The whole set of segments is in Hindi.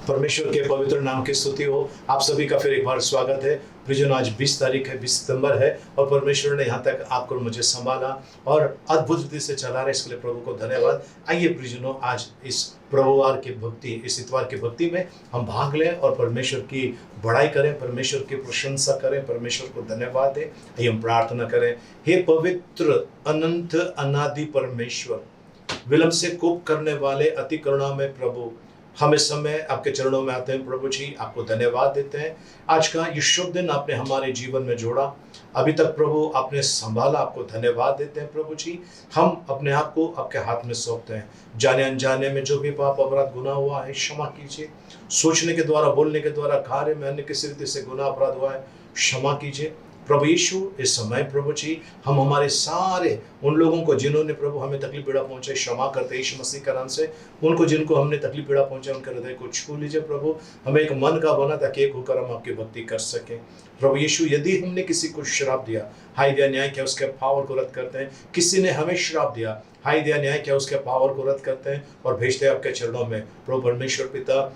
परमेश्वर के पवित्र नाम की स्तुति हो। आप सभी का फिर एक बार स्वागत है। प्रियजन, आज 20 तारीख है, 20 सितंबर है और परमेश्वर ने यहाँ तक आपको मुझे संभाला और अद्भुत रीति से चला रहा है, इसके लिए प्रभु को धन्यवाद। आइए प्रियजनों, आज इस प्रभुवार की भक्ति, इस इतवार की भक्ति में हम भाग लें और परमेश्वर की बड़ाई करें, परमेश्वर की प्रशंसा करें, परमेश्वर को धन्यवाद दें। आइए हम प्रार्थना करें। हे पवित्र अनंत अनादि परमेश्वर, विलंब से कोप करने वाले अति करुणामय प्रभु, हम इस समय आपके चरणों में आते हैं प्रभु जी, आपको धन्यवाद देते हैं। आज का ये शुभ दिन आपने हमारे जीवन में जोड़ा, अभी तक प्रभु आपने संभाला, आपको धन्यवाद देते हैं प्रभु जी। हम अपने आप को आपके हाथ में सौंपते हैं। जाने अनजाने में जो भी पाप अपराध गुनाह हुआ है क्षमा कीजिए। सोचने के द्वारा, बोलने के द्वारा, कार्य में अन्य किसी रीति से गुनाह अपराध हुआ है क्षमा कीजिए प्रभु यीशु। इस समय प्रभु जी हम हमारे सारे उन लोगों को जिन्होंने प्रभु हमें तकलीफ पीड़ा पहुंचाई क्षमा करते यीशु मसीह का नाम से। उनको जिनको हमने तकलीफ पीड़ा पहुंचाई उनके हृदय को छू लीजिए प्रभु। हमें एक मन का बना ताकि एक होकर हम आपकी भक्ति कर सकें प्रभु यीशु। यदि हमने किसी को श्राप दिया, हाय दिया, न्याय किया, उसके पावर को रद्द करते हैं। किसी ने हमें श्राप दिया, हाय दिया, न्याय किया, उसके पावर को रद्द करते हैं और भेजते हैं आपके चरणों में। प्रभु परमेश्वर पिता,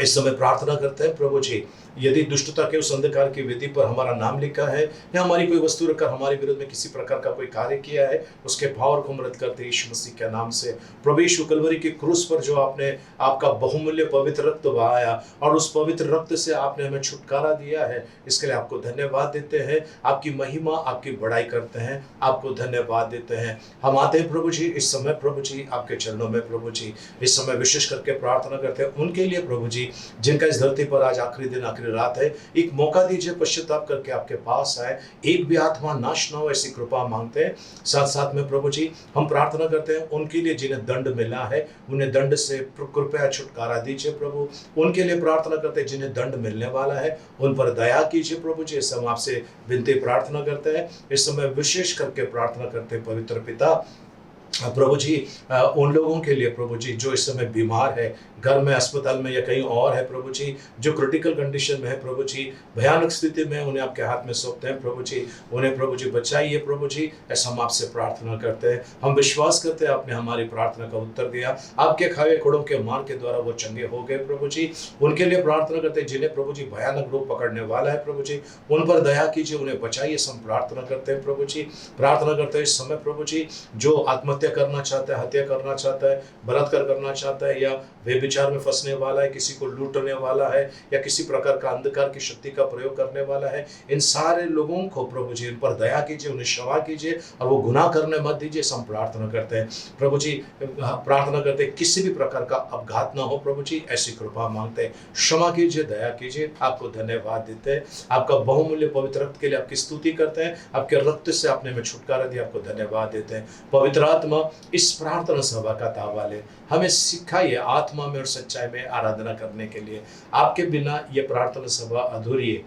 इस समय प्रार्थना करते हैं प्रभु जी, यदि दुष्टता के उस अंधकार की वेदी पर हमारा नाम लिखा है या हमारी कोई वस्तु रखकर हमारे विरुद्ध में किसी प्रकार का कोई कार्य किया है, उसके पावर को हम रद्द करते हैं यीशु मसीह के नाम से। प्रभु यीशु, कलवरी की क्रूस पर जो आपने आपका बहुमूल्य पवित्र रक्त बहाया और उस पवित्र रक्त से आपने हमें छुटकारा दिया है, इसके लिए आपको धन्यवाद देते हैं। आपकी महिमा, आपकी बड़ाई करते हैं, आपको धन्यवाद देते हैं। हम आते हैं प्रभु जी इस समय प्रभु जी आपके चरणों में प्रभु जी। इस समय विशेष करके प्रार्थना करते हैं उनके लिए प्रभु जी जिनका इस धरती पर आज आखिरी दिन, आखिरी रात है। एक मौका दीजिए पश्चाताप करके आपके पास आए, एक भी आत्मा नाश न हो, ऐसी कृपा मांगते हैं। साथ साथ में प्रभु जी हम प्रार्थना करते हैं उनके लिए जिन्हें दंड मिला है, उन्हें दंड से कृपया छुटकारा दीजिए प्रभु। उनके लिए प्रार्थना करते हैं जिन्हें दंड मिलने वाला है, उन पर दया कीजिए प्रभु जी। इस समय आपसे विनती प्रार्थना करते हैं। इस समय विशेष करके प्रार्थना करते हैं पवित्र पिता प्रभु जी उन लोगों के लिए प्रभु जी जो इस समय बीमार है, घर में, अस्पताल में या कहीं और है प्रभु जी, जो क्रिटिकल कंडीशन में है प्रभु जी, भयानक स्थिति में, उन्हें आपके हाथ में सौंपते हैं प्रभु जी। उन्हें प्रभु जी बचाइए प्रभु जी, ऐसा हम आपसे प्रार्थना करते हैं। हम विश्वास करते हैं आपने हमारी प्रार्थना का उत्तर दिया, आपके खाए खोड़ों के मार के द्वारा वो चंगे हो गए प्रभु जी। उनके लिए प्रार्थना करते हैं जिन्हें प्रभु जी भयानक रोग पकड़ने वाला है प्रभु जी, उन पर दया कीजिए, उन्हें बचाइए, हम प्रार्थना करते हैं प्रभु जी। प्रार्थना करते हैं इस समय प्रभु जी जो आत्महत्या करना चाहता है, हत्या करना चाहता है, बलात्कार करना चाहता है या व्यभिचार में फंसने वाला है, किसी को लूटने वाला है या किसी प्रकार का अंधकार की शक्ति का प्रयोग करने वाला है, इन सारे लोगों को प्रभु जी इन पर दया कीजिए, उन्हें क्षमा कीजिए और वो गुनाह करने मत दीजिए। हम प्रार्थना करते हैं प्रभु जी, प्रार्थना करते हैं किसी भी प्रकार का अपघात ना हो प्रभु जी, ऐसी कृपा मांगते हैं। क्षमा कीजिए, दया कीजिए, आपको धन्यवाद देते हैं। आपका बहुमूल्य पवित्र रक्त के लिए आपकी स्तुति करते हैं। आपके रक्त से आपने हमें छुटकारा दिया, आपको धन्यवाद देते हैं। पवित्र आत्मा इस प्रार्थना सभा का ताबा ले, हमें सिखाइए आत्मा में और सच्चाई में आराधना करने के लिए। आपके बिना ये प्रार्थना सभा अधूरी है।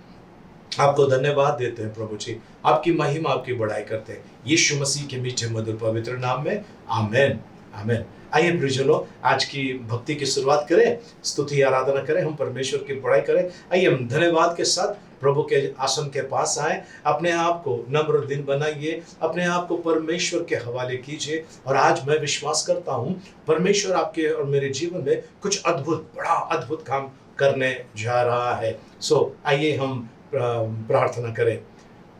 आपको धन्यवाद देते हैं प्रभु जी, आपकी महिमा, आपकी बड़ाई करते हैं यीशु मसीह के मीठे मधुर पवित्र नाम में, आमेन आमेन। आइए प्रियजनों, आज की भक्ति की शुरुआत करें, स्तुति आराधना करें, हम परमेश्वर की बड़ाई करें। आइए हम धन्यवाद के साथ प्रभु के आसन के पास आए, अपने आप को नम्र दिन बनाइए, अपने आप को परमेश्वर के हवाले कीजिए। और आज मैं विश्वास करता हूँ परमेश्वर आपके और मेरे जीवन में कुछ अद्भुत, बड़ा अद्भुत काम करने जा रहा है। आइए हम प्रार्थना करें।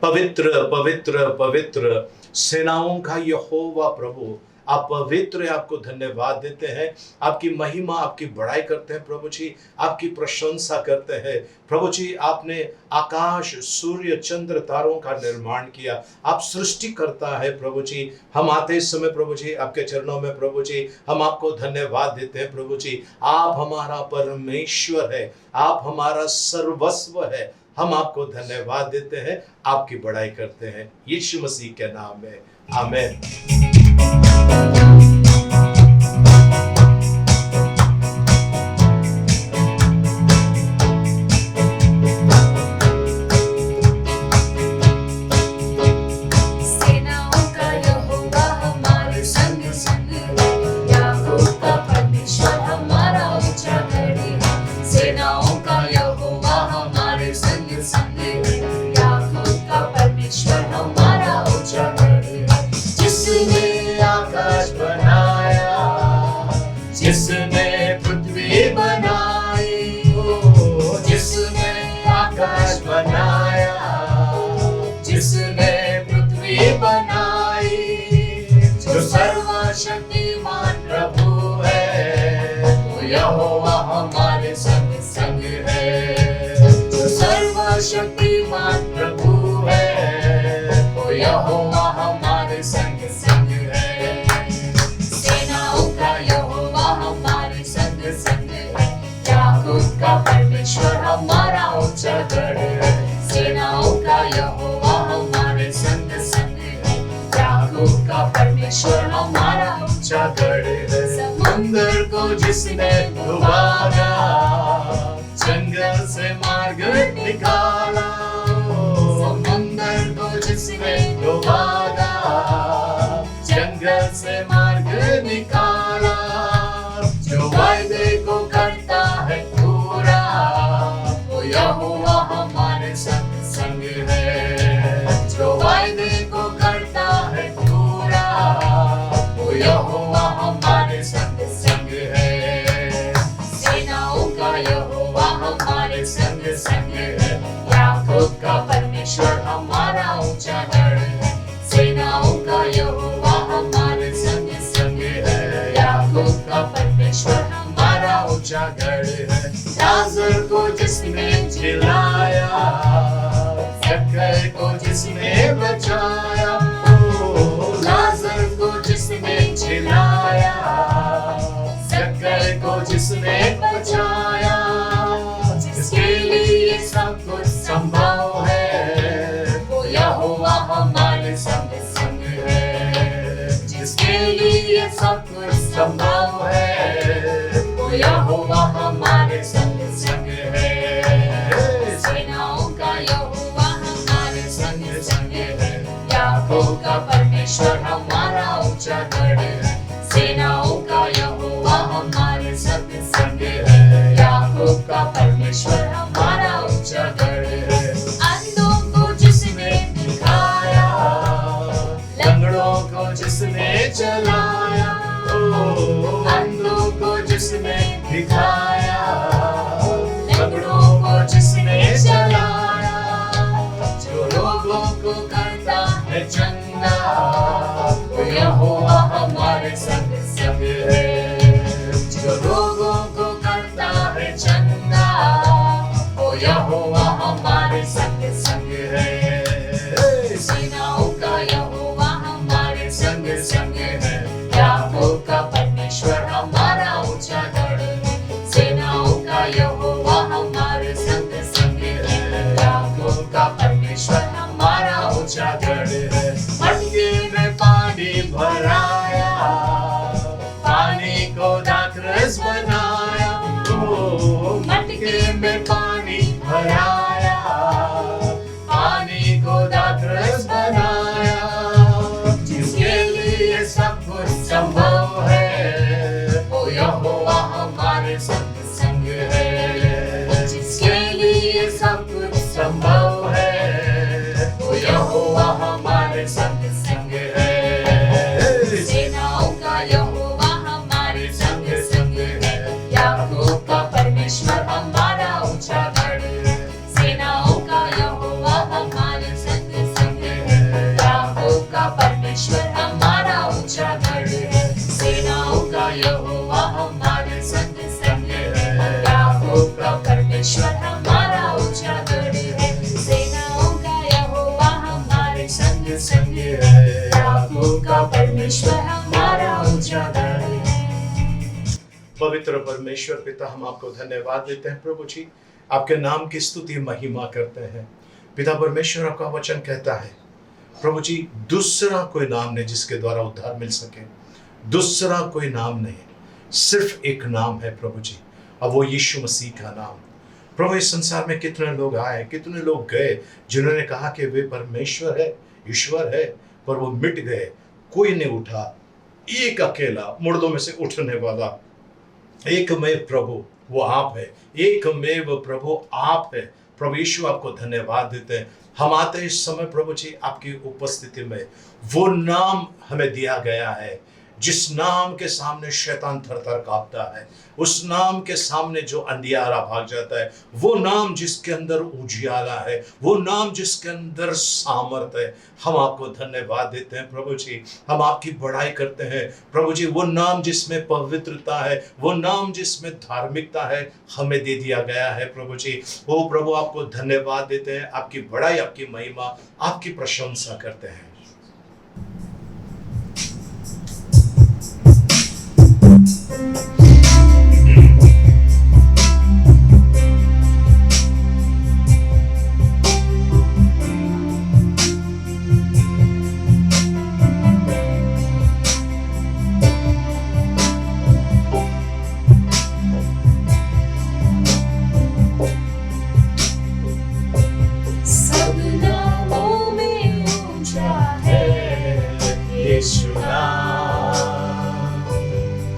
पवित्र पवित्र पवित्र सेनाओं का यहोवा प्रभु, आप पवित्र हैं, आपको धन्यवाद देते हैं, आपकी महिमा, आपकी बड़ाई करते हैं प्रभु जी, आपकी प्रशंसा करते हैं प्रभु जी। आपने आकाश, सूर्य, चंद्र, तारों का निर्माण किया, आप सृष्टि करता है प्रभु जी। हम आते इस समय प्रभु जी आपके चरणों में प्रभु जी, हम आपको धन्यवाद देते हैं प्रभु जी। आप हमारा परमेश्वर है, आप हमारा सर्वस्व है, हम आपको धन्यवाद देते हैं, आपकी बड़ाई करते हैं यीशु मसीह के नाम में, आमेन। जिसने पृथ्वी बनाई, जिसने पृथ्वी बनाई, जो सर्वशक्तिमान प्रभु है, वो यहोवा हमारे संग संग है। जो सर्वशक्तिमान प्रभु है, वो यहोवा हमारे संग संग है। सेनाओं का यहोवा हमारे संग संग है, याकूब का परमेश्वर हमारा ऊंचा गढ़ है। सेनाओं का यहोवा हमारे संग संग है, याकूब का परमेश्वर हमारा ऊंचा गढ़ है। समुंदर को जिसने डुबाया, जंगल से मार्ग निकाला। समुंदर को जिसने डुबाया, जंगल से मार्ग निकाला। जो वायदे को करता है पूरा, वो यहोवा हमारे संग संग है। जो वायदे को करता है पूरा, वो यहोवा हमारे संग संग है। सेनाओं का यहोवा हमारे संग संग है, याकूब का परमेश्वर हमारा ऊंचा गढ़ है। सेनाओं का यहोवा हमारे संग संग है, याकूब का परमेश्वर हमारा ऊंचा गढ़ है। लाजर को जिसने जिलाया, जक्कई को जिसने बचाया। लाजर को जिसने जिलाया, जक्कई को जिसने बचाया। जिसके लिए सब कुछ संभव है, वो यहोवा हमारे संग संग है। जिसके लिए सब कुछ संभव है, वो यहोवा हमारे संग संग है। सेनाओं का यहोवा हमारे संग संग है, याकूब का परमेश्वर हमारा ऊंचा गढ़ है। सेनाओं का यहोवा हमारे संग संग है, याकूब का परमेश्वर हमारा ऊंचा गढ़ है। अंधों को जिसने दिखाया, लंगड़ों को जिसने चलाया। अंधों को जिसने दिखाया, लंगड़ों को जिसने चलाया। जो रोगों को करता है चंगा, वो यहोवा हमारे संग संग है। जो रोगों को करता है चंगा, वो यहोवा हमारे संग संग है। सेनाओं का यहोवा हमारे संग संग है, याकूब का परमेश्वर हमारा ऊंचा गढ़ है। सेनाओं का यहोवा हमारे संग संग है, याकूब का परमेश्वर हमारा ऊंचा गढ़ है। मटके में पानी भराया, पानी को दाखरस बनाया। मटके में पानी भराया, पानी को दाखरस बनाया। जिसके लिए सब कुछ संभव है, वो यहोवा हमारे संग संग है। जिसके लिए सब कुछ संभव है, वो यहोवा हमारे संग संग है। सेनाओं का यहोवा हमारे संग संग है, याकूब का परमेश्वर हमारा ऊंचा गढ़ है। सेनाओं का यहोवा हमारे संग संग है, याकूब का परमेश्वर हमारा ऊंचा गढ़ है। सेनाओं का यहोवा हमारे संग संग है, याकूब का परमेश्वर हमारा ऊंचा गढ़ है। सेनाओं का यहोवा हमारे संग संग है, याकूब का परमेश्वर हमारा ऊंचा गढ़ है। पवित्र परमेश्वर पिता, हम आपको धन्यवाद देते हैं प्रभु जी, आपके नाम की स्तुति महिमा करते हैं। पिता परमेश्वर, आपका वचन कहता है प्रभु जी, दूसरा कोई नाम नहीं जिसके द्वारा उद्धार मिल सके। दूसरा कोई नाम नहीं, सिर्फ एक नाम है प्रभु जी, और वो यीशु मसीह का नाम। प्रभु, इस संसार में कितने लोग आए, कितने लोग गए जिन्होंने कहा कि वे परमेश्वर है, ईश्वर है, पर वो मिट गए, कोई नहीं उठा। एक अकेला मुर्दों में से उठने वाला एकमेव प्रभु वो आप है, एकमेव प्रभु आप है। प्रभु यीशु, आपको धन्यवाद देते हैं। हम आते इस समय प्रभु जी आपकी उपस्थिति में, वो नाम हमें दिया गया है जिस नाम के सामने शैतान थर-थर काँपता है, उस नाम के सामने जो अंधियारा भाग जाता है, वो नाम जिसके अंदर उजियारा है, वो नाम जिसके अंदर सामर्थ है। हम आपको धन्यवाद देते हैं प्रभु जी, हम आपकी बड़ाई करते हैं प्रभु जी। वो नाम जिसमें पवित्रता है, वो नाम जिसमें धार्मिकता है, हमें दे दिया गया है प्रभु जी। ओ प्रभु, आपको धन्यवाद देते हैं, आपकी बड़ाई, आपकी महिमा, आपकी प्रशंसा करते हैं। सब नामों में ऊंचा है यीशु नाम,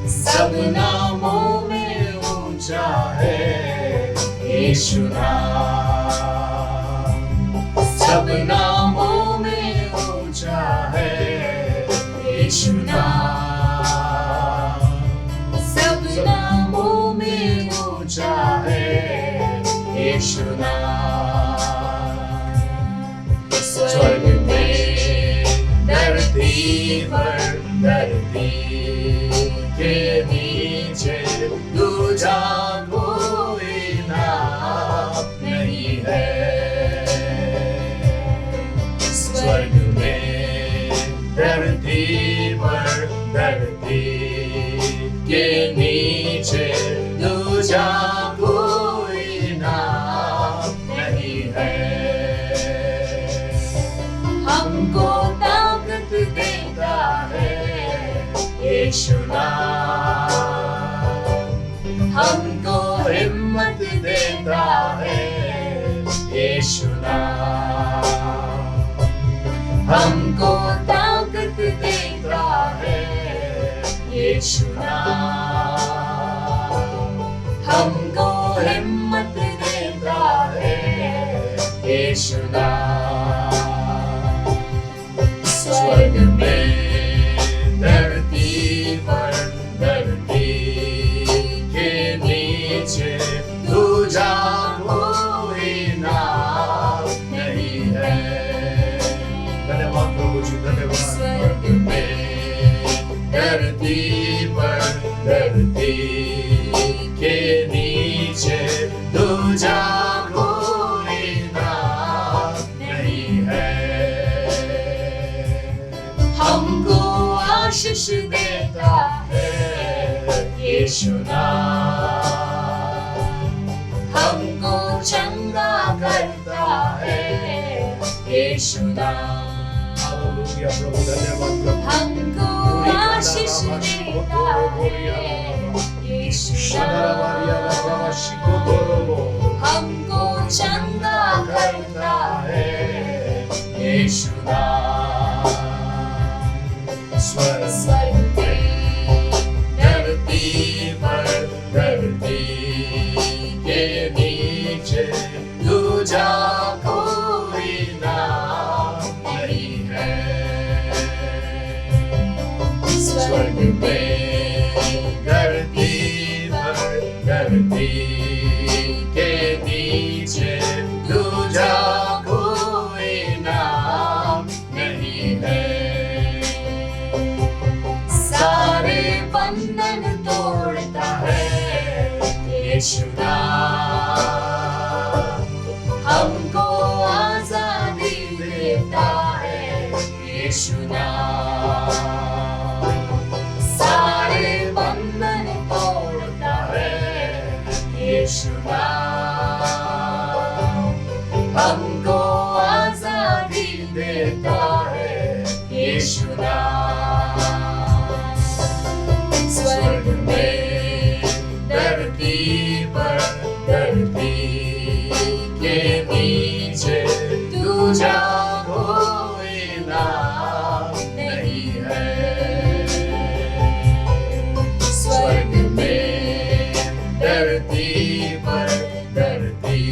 सब नामों में ऊंचा है यीशु नाम, सब नामों में ऊंचा है यीशु नाम, सब नामों में ऊंचा है यीशु नाम। स्वर्ग में धरती पर, धरती के नीचे दूजा कोई नाम नहीं है। स्वर्ग में धरती पर, धरती के नीचे दूजा कोई नाम नहीं है। हमको ताकत देता है यीशु नाम, हमको हिम्मत देता है यीशु नाम, हमको ताकत देता है यीशु नाम, हमको हिम्मत देता है यीशु नाम। स्वर्ग में धरती पर, धरती के नीचे दूजा कोई नाम नहीं है। धन्यवाद प्रभु जी, धन्यवाद। स्वर्ग में धरती पर, धरती के नीचे दूजा कोई नाम नहीं है। हमको आशीष देता है यीशु नाम, हमको चंगा करता है यीशु नाम, हालेलुया प्रभु, धन्यवाद प्रभु। हमको आशीष देता है यीशु नाम, हमको चंगा करता है यीशु नाम। स्वर्ग में धरती पर, धरती के नीचे दूजा कोई नाम नहीं है। स्वर्ग में धरती पर, धरती के नीचे दूजा कोई नाम नहीं है। सारे बंधन तोड़ता है यीशु नाम, हमको आजादी देता है यीशु नाम। सारे बंधन तोड़ता है यीशु नाम, हमको आजादी देता है यीशु नाम। स्वर्ग में धरती पर, धरती के नीचे दूजा कोई नाम नहीं है। स्वर्ग में धरती पर, धरती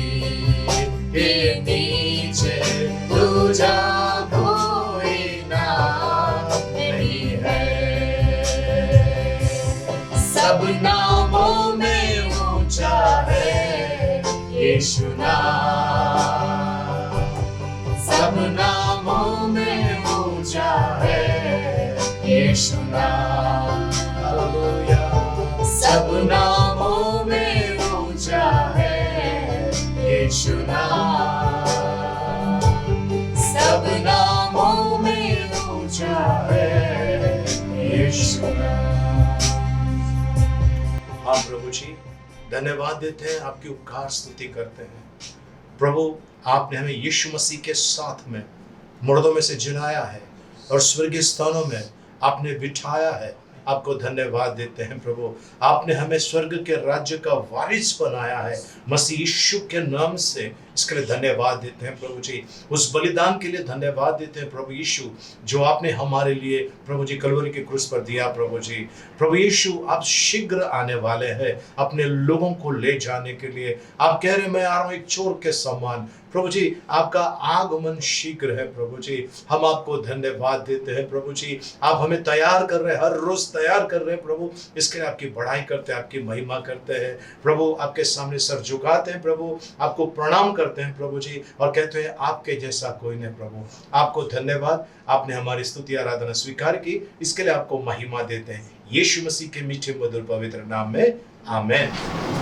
के नीचे दूजा कोई नाम यीशु नाम हालेलुया। सब नामों में ऊंचा है यीशु नाम सब नामों में ऊंचा है यीशु नाम। हाँ प्रभु जी, धन्यवाद देते हैं, आपकी उपकार स्तुति करते हैं। प्रभु, आपने हमें यीशु मसीह के साथ में मुर्दों में से जिलाया है और स्वर्गीय स्थानों में आपने बिठाया है। आपको धन्यवाद देते हैं प्रभु। आपने हमें स्वर्ग के राज्य का वारिस बनाया है मसीह यीशु के नाम से। इसके लिए धन्यवाद देते हैं प्रभु जी। उस बलिदान के लिए धन्यवाद देते हैं प्रभु यीशु, जो आपने हमारे लिए प्रभु जी कलवरी के क्रूस पर दिया। प्रभु जी, प्रभु यीशु, आप शीघ्र आने वाले हैं अपने लोगों को ले जाने के लिए। आप कह रहे, मैं आ रहा हूँ एक चोर के समान। प्रभु जी, आपका आगमन शीघ्र है प्रभु जी। हम आपको धन्यवाद देते हैं प्रभु जी। आप हमें तैयार कर रहे हैं, हर रोज तैयार कर रहे हैं प्रभु। इसके लिए आपकी बढ़ाई करते हैं, आपकी महिमा करते हैं प्रभु। आपके सामने सर झुकाते हैं प्रभु, आपको प्रणाम करते हैं प्रभु जी, और कहते हैं आपके जैसा कोई नहीं प्रभु। आपको धन्यवाद, आपने हमारी स्तुति आराधना स्वीकार की, इसके लिए आपको महिमा देते हैं यीशु मसीह के मीठे मधुर पवित्र नाम में, आमेन।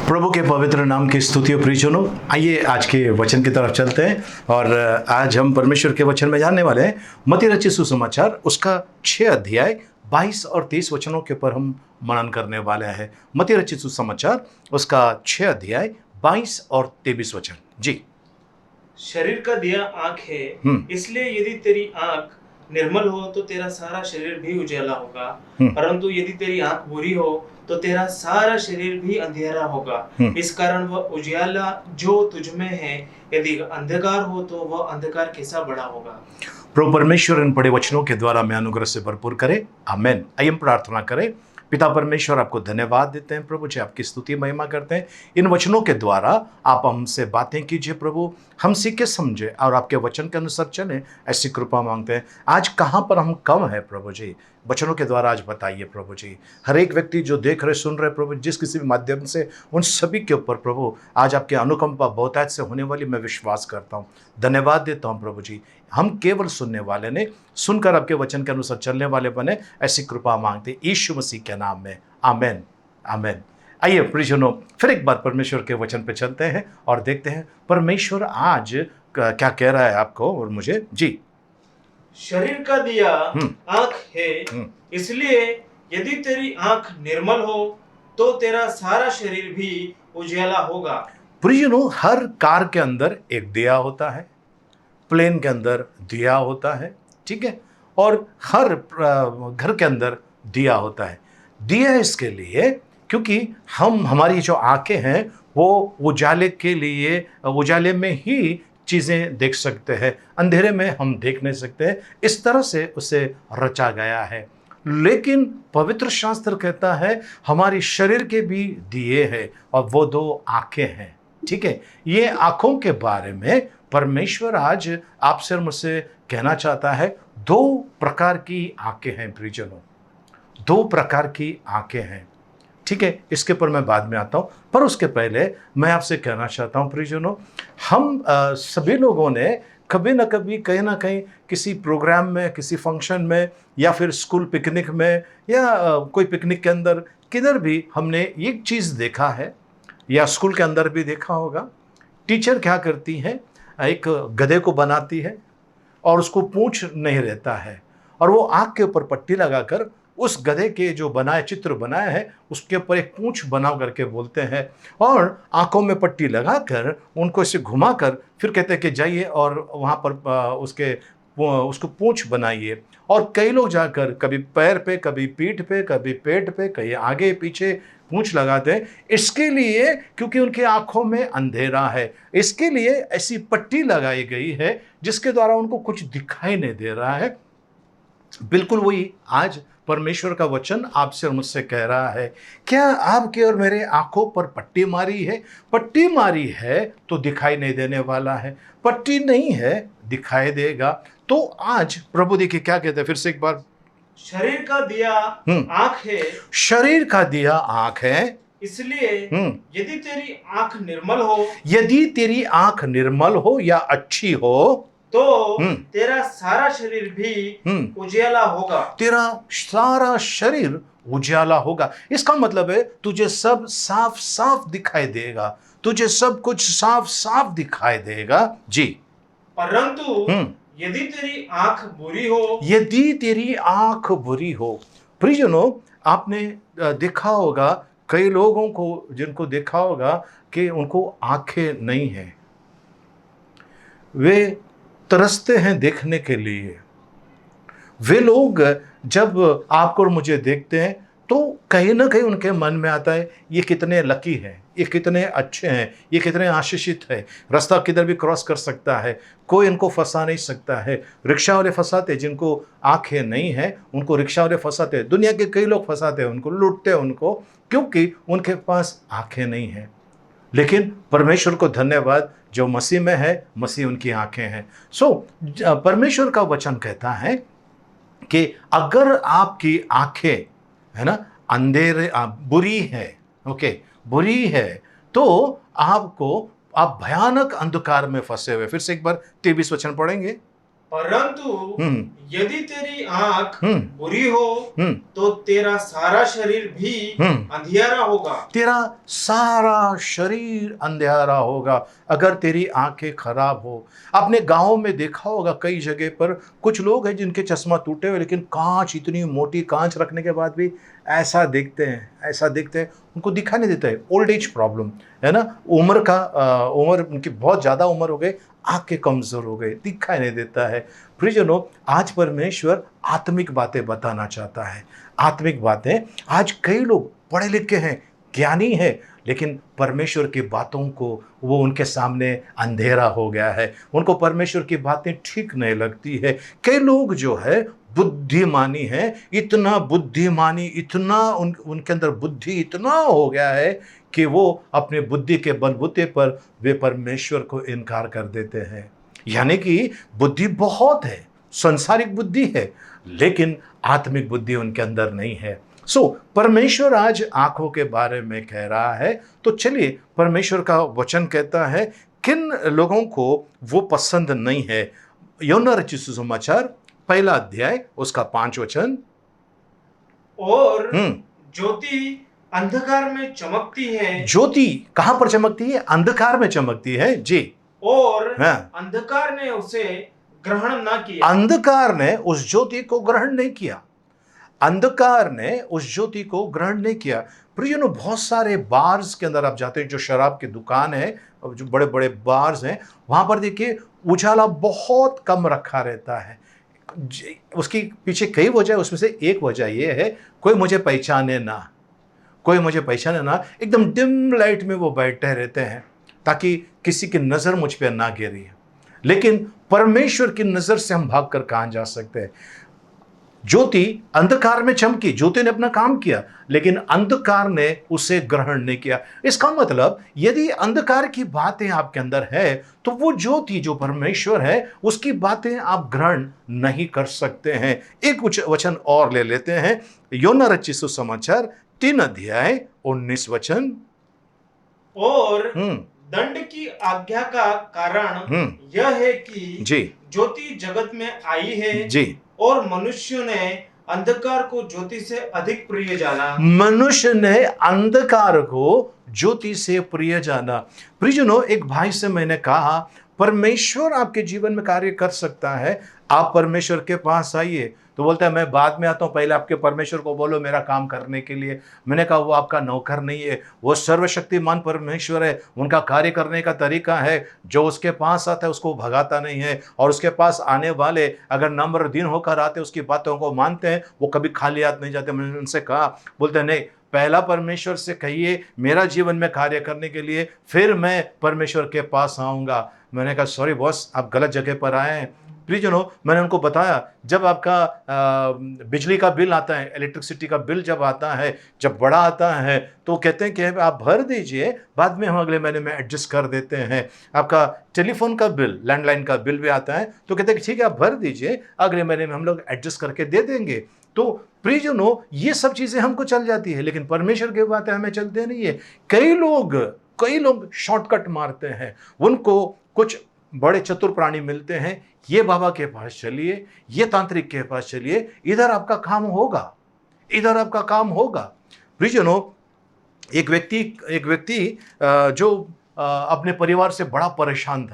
प्रभु के पवित्र नाम की स्तुति प्रियजनों, आइए आज के वचन की तरफ चलते हैं। और आज हम परमेश्वर के वचन में जानने वाले हैं मत्ती रचित सुसमाचार, उसका 6 अध्याय 22 और 23 वचनों के ऊपर हम मनन करने वाले हैं। मत्ती रचित सुसमाचार, उसका 6 अध्याय 22 और 23 वचन। जी। शरीर का दिया आंख है, इसलिए यदि तेरी आंख निर्मल हो तो तेरा सारा शरीर भी उजाला होगा, परंतु यदि तेरी आंख बुरी हो तो तेरा सारा शरीर भी अंधेरा होगा। इस कारण वह उजाला जो तुझ में है, यदि अंधकार हो तो वह अंधकार कैसा बड़ा होगा। प्रभु परमेश्वर इन बड़े वचनों के द्वारा हमें अनुग्रह से भरपूर करे, आमेन। आइए हम प्रार्थना करें। पिता परमेश्वर, आपको धन्यवाद देते हैं प्रभु जी, आपकी स्तुति महिमा करते हैं। इन वचनों के द्वारा आप हमसे बातें कीजिए प्रभु, हम सीखे समझे और आपके वचन के अनुसार चलें, ऐसी कृपा मांगते हैं। आज कहाँ पर हम कम है प्रभु जी, वचनों के द्वारा आज बताइए प्रभु जी। हर एक व्यक्ति जो देख रहे सुन रहे प्रभु, जिस किसी भी माध्यम से, उन सभी के ऊपर प्रभु आज आपके अनुकंपा बहुतायत से होने वाली मैं विश्वास करता हूँ। धन्यवाद देता हूँ प्रभु जी। हम केवल सुनने वाले ने, सुनकर आपके वचन के अनुसार चलने वाले बने, ऐसी कृपा मांगते यीशु मसीह के नाम में, आमेन, आमेन। आइए प्रियजनों, फिर एक बार परमेश्वर के वचन पे चलते हैं और देखते हैं परमेश्वर आज क्या कह रहा है आपको और मुझे। जी। शरीर का दिया आंख है, इसलिए यदि तेरी आंख निर्मल हो तो तेरा सारा शरीर भी उजाला होगा। प्रियजनों, हर कार के अंदर एक दिया होता है, प्लेन के अंदर दिया होता है, ठीक है, और हर घर के अंदर दिया होता है। दिया इसके लिए क्योंकि हमारी जो आंखें हैं वो उजाले के लिए, उजाले में ही चीज़ें देख सकते हैं, अंधेरे में हम देख नहीं सकते। इस तरह से उसे रचा गया है। लेकिन पवित्र शास्त्र कहता है हमारी शरीर के भी दिए हैं और वो 2 आंखें हैं, ठीक है। ये आंखों के बारे में परमेश्वर आज आपसे और मुझसे कहना चाहता है। 2 प्रकार की आंखें हैं प्रियजनों, 2 प्रकार की आंखें हैं, ठीक है। इसके ऊपर मैं बाद में आता हूँ, पर उसके पहले मैं आपसे कहना चाहता हूँ प्रियजनों, हम सभी लोगों ने कभी ना कभी कहीं ना कहीं किसी प्रोग्राम में, किसी फंक्शन में, या फिर स्कूल पिकनिक में, या कोई पिकनिक के अंदर किधर भी हमने एक चीज़ देखा है, या स्कूल के अंदर भी देखा होगा। टीचर क्या करती है, एक गधे को बनाती है और उसको पूंछ नहीं रहता है, और वो आँख के ऊपर पट्टी लगाकर उस गधे के जो बनाए चित्र बनाया है उसके ऊपर एक पूंछ बना करके बोलते हैं, और आंखों में पट्टी लगाकर उनको इसे घुमाकर फिर कहते हैं कि जाइए और वहाँ पर उसको पूंछ बनाइए। और कई लोग जाकर कभी पैर पे, कभी पीठ पे, कभी पेट पे, कहीं आगे पीछे पूंछ लगाते हैं। इसके लिए क्योंकि उनकी आंखों में अंधेरा है, इसके लिए ऐसी पट्टी लगाई गई है जिसके द्वारा उनको कुछ दिखाई नहीं दे रहा है। बिल्कुल वही आज परमेश्वर का वचन आपसे और मुझसे कह रहा है। क्या आपके और मेरे आंखों पर पट्टी मारी है? पट्टी मारी है तो दिखाई नहीं देने वाला है, पट्टी नहीं है दिखाई देगा। तो आज प्रभु देखिए क्या कहते हैं, फिर से एक बार, शरीर का दिया आंख है, शरीर का दिया आंख है, इसलिए यदि तेरी आंख निर्मल हो, यदि तेरी आंख निर्मल हो या अच्छी हो, तो हम्म। तेरा सारा शरीर भी उजियाला होगा। तेरा सारा शरीर उजाला होगा। इसका मतलब है तुझे सब साफ साफ दिखाई देगा, तुझे सब कुछ साफ साफ दिखाई देगा जी। परंतु यदि तेरी आंख बुरी हो, यदि तेरी आंख बुरी हो। प्रियजनों, आपने देखा होगा कई लोगों को, जिनको देखा होगा कि उनको आंखें नहीं हैं, वे तरसते हैं देखने के लिए। वे लोग जब आपको और मुझे देखते हैं तो कहीं ना कहीं उनके मन में आता है, ये कितने लकी हैं, ये कितने अच्छे हैं, ये कितने आशीषित है, रास्ता किधर भी क्रॉस कर सकता है, कोई इनको फंसा नहीं सकता है। रिक्शा वाले फंसाते, जिनको आंखें नहीं हैं उनको रिक्शा वाले फंसाते, दुनिया के कई लोग फंसाते हैं उनको, लूटते हैं उनको, क्योंकि उनके पास आंखें नहीं हैं। लेकिन परमेश्वर को धन्यवाद, जो मसीह में है, मसीह उनकी आंखें हैं। परमेश्वर का वचन कहता है कि अगर आपकी आंखें, है ना, अंधेरे बुरी है, ओके, बुरी है, तो आप भयानक अंधकार में फंसे हुए। फिर से एक बार 23 वचन पढ़ेंगे। परंतु यदि तेरी आंख बुरी हो तो तेरा सारा शरीर भी अंधियारा होगा। तेरा सारा शरीर अंधियारा होगा अगर तेरी आंखें खराब हो। आपने गांव में देखा होगा कई जगह पर कुछ लोग हैं जिनके चश्मा टूटे हुए, लेकिन कांच, इतनी मोटी कांच रखने के बाद भी ऐसा देखते हैं, उनको दिखाई नहीं देता है। ओल्ड एज प्रॉब्लम है ना, उम्र उनकी बहुत ज़्यादा उम्र हो गई, आंखें कमज़ोर हो गई, दिखाई नहीं देता है। प्रियजनों, आज परमेश्वर आत्मिक बातें बताना चाहता है। आत्मिक बातें, आज कई लोग पढ़े लिखे हैं, ज्ञानी हैं, लेकिन परमेश्वर की बातों को वो उनके सामने अंधेरा हो गया है, उनको परमेश्वर की बातें ठीक नहीं लगती है। कई लोग जो है बुद्धिमानी है, इतना बुद्धिमानी, इतना उनके अंदर बुद्धि इतना हो गया है कि वो अपने बुद्धि के बलबूते पर वे परमेश्वर को इनकार कर देते हैं। यानी कि बुद्धि बहुत है, सांसारिक बुद्धि है, लेकिन आत्मिक बुद्धि उनके अंदर नहीं है। परमेश्वर आज आंखों के बारे में कह रहा है। तो चलिए, परमेश्वर का वचन कहता है किन लोगों को वो पसंद नहीं है। यूहन्ना रचित सुसमाचार 1 अध्याय उसका 5 वचन। और ज्योति अंधकार में चमकती है। ज्योति कहां पर चमकती है? अंधकार में चमकती है जी। और अंधकार ने उसे ग्रहण ना किया। अंधकार ने उस ज्योति को ग्रहण नहीं किया। अंधकार ने उस ज्योति को ग्रहण नहीं किया। प्रियजनों, बहुत सारे बार्स के अंदर आप जाते हैं, जो शराब की दुकान है, जो बड़े बड़े बार्स हैं, वहां पर देखिए उजाला बहुत कम रखा रहता है। उसकी पीछे कई वजह, उसमें से एक वजह यह है, कोई मुझे पहचाने ना, एकदम डिम लाइट में वो बैठे रहते हैं ताकि किसी की नज़र मुझ पर ना गिरे। लेकिन परमेश्वर की नज़र से हम भागकर कहाँ जा सकते हैं? ज्योति अंधकार में चमकी, ज्योति ने अपना काम किया, लेकिन अंधकार ने उसे ग्रहण नहीं किया। इसका मतलब यदि अंधकार की बातें आपके अंदर है तो वो ज्योति जो परमेश्वर है उसकी बातें आप ग्रहण नहीं कर सकते हैं। एक वचन और ले लेते हैं, यूहन्ना रचित सुसमाचार 3 अध्याय 19 वचन। और दंड की आज्ञा का कारण यह है कि ज्योति जगत में आई है जी, और मनुष्य ने अंधकार को ज्योति से अधिक प्रिय जाना। मनुष्य ने अंधकार को ज्योति से प्रिय जाना। प्रियजनों, एक भाई से मैंने कहा परमेश्वर आपके जीवन में कार्य कर सकता है, आप परमेश्वर के पास आइए। तो बोलता है मैं बाद में आता हूँ, पहले आपके परमेश्वर को बोलो मेरा काम करने के लिए। मैंने कहा वो आपका नौकर नहीं है, वो सर्वशक्तिमान परमेश्वर है। उनका कार्य करने का तरीका है, जो उसके पास आता है उसको भगाता नहीं है, और उसके पास आने वाले अगर नम्र दिन होकर आते, उसकी बातों को मानते हैं, वो कभी खाली हाथ नहीं जाते। मैंने उनसे कहा, बोलते नहीं, पहला परमेश्वर से कहिए मेरा जीवन में कार्य करने के लिए, फिर मैं परमेश्वर के पास आऊँगा। मैंने कहा सॉरी बॉस, आप गलत जगह पर आए हैं। प्रियजनों, मैंने उनको बताया जब आपका बिजली का बिल आता है, इलेक्ट्रिसिटी का बिल जब आता है, जब बड़ा आता है, तो कहते हैं कि आप भर दीजिए, बाद में हम अगले महीने में एडजस्ट कर देते हैं। आपका टेलीफोन का बिल, लैंडलाइन का बिल भी आता है, तो कहते हैं कि ठीक है आप भर दीजिए, अगले महीने में हम लोग एडजस्ट करके दे देंगे। तो प्रियजनों, ये सब चीज़ें हमको चल जाती है, लेकिन परमेश्वर की बातें हमें चलते नहीं है। कई लोग शॉर्टकट मारते हैं, उनको कुछ बड़े चतुर प्राणी मिलते हैं, ये बाबा के पास चलिए, ये तांत्रिक के पास चलिए, इधर आपका काम होगा, इधर आपका काम होगा। प्रियजनों, एक व्यक्ति जो अपने परिवार से बड़ा परेशान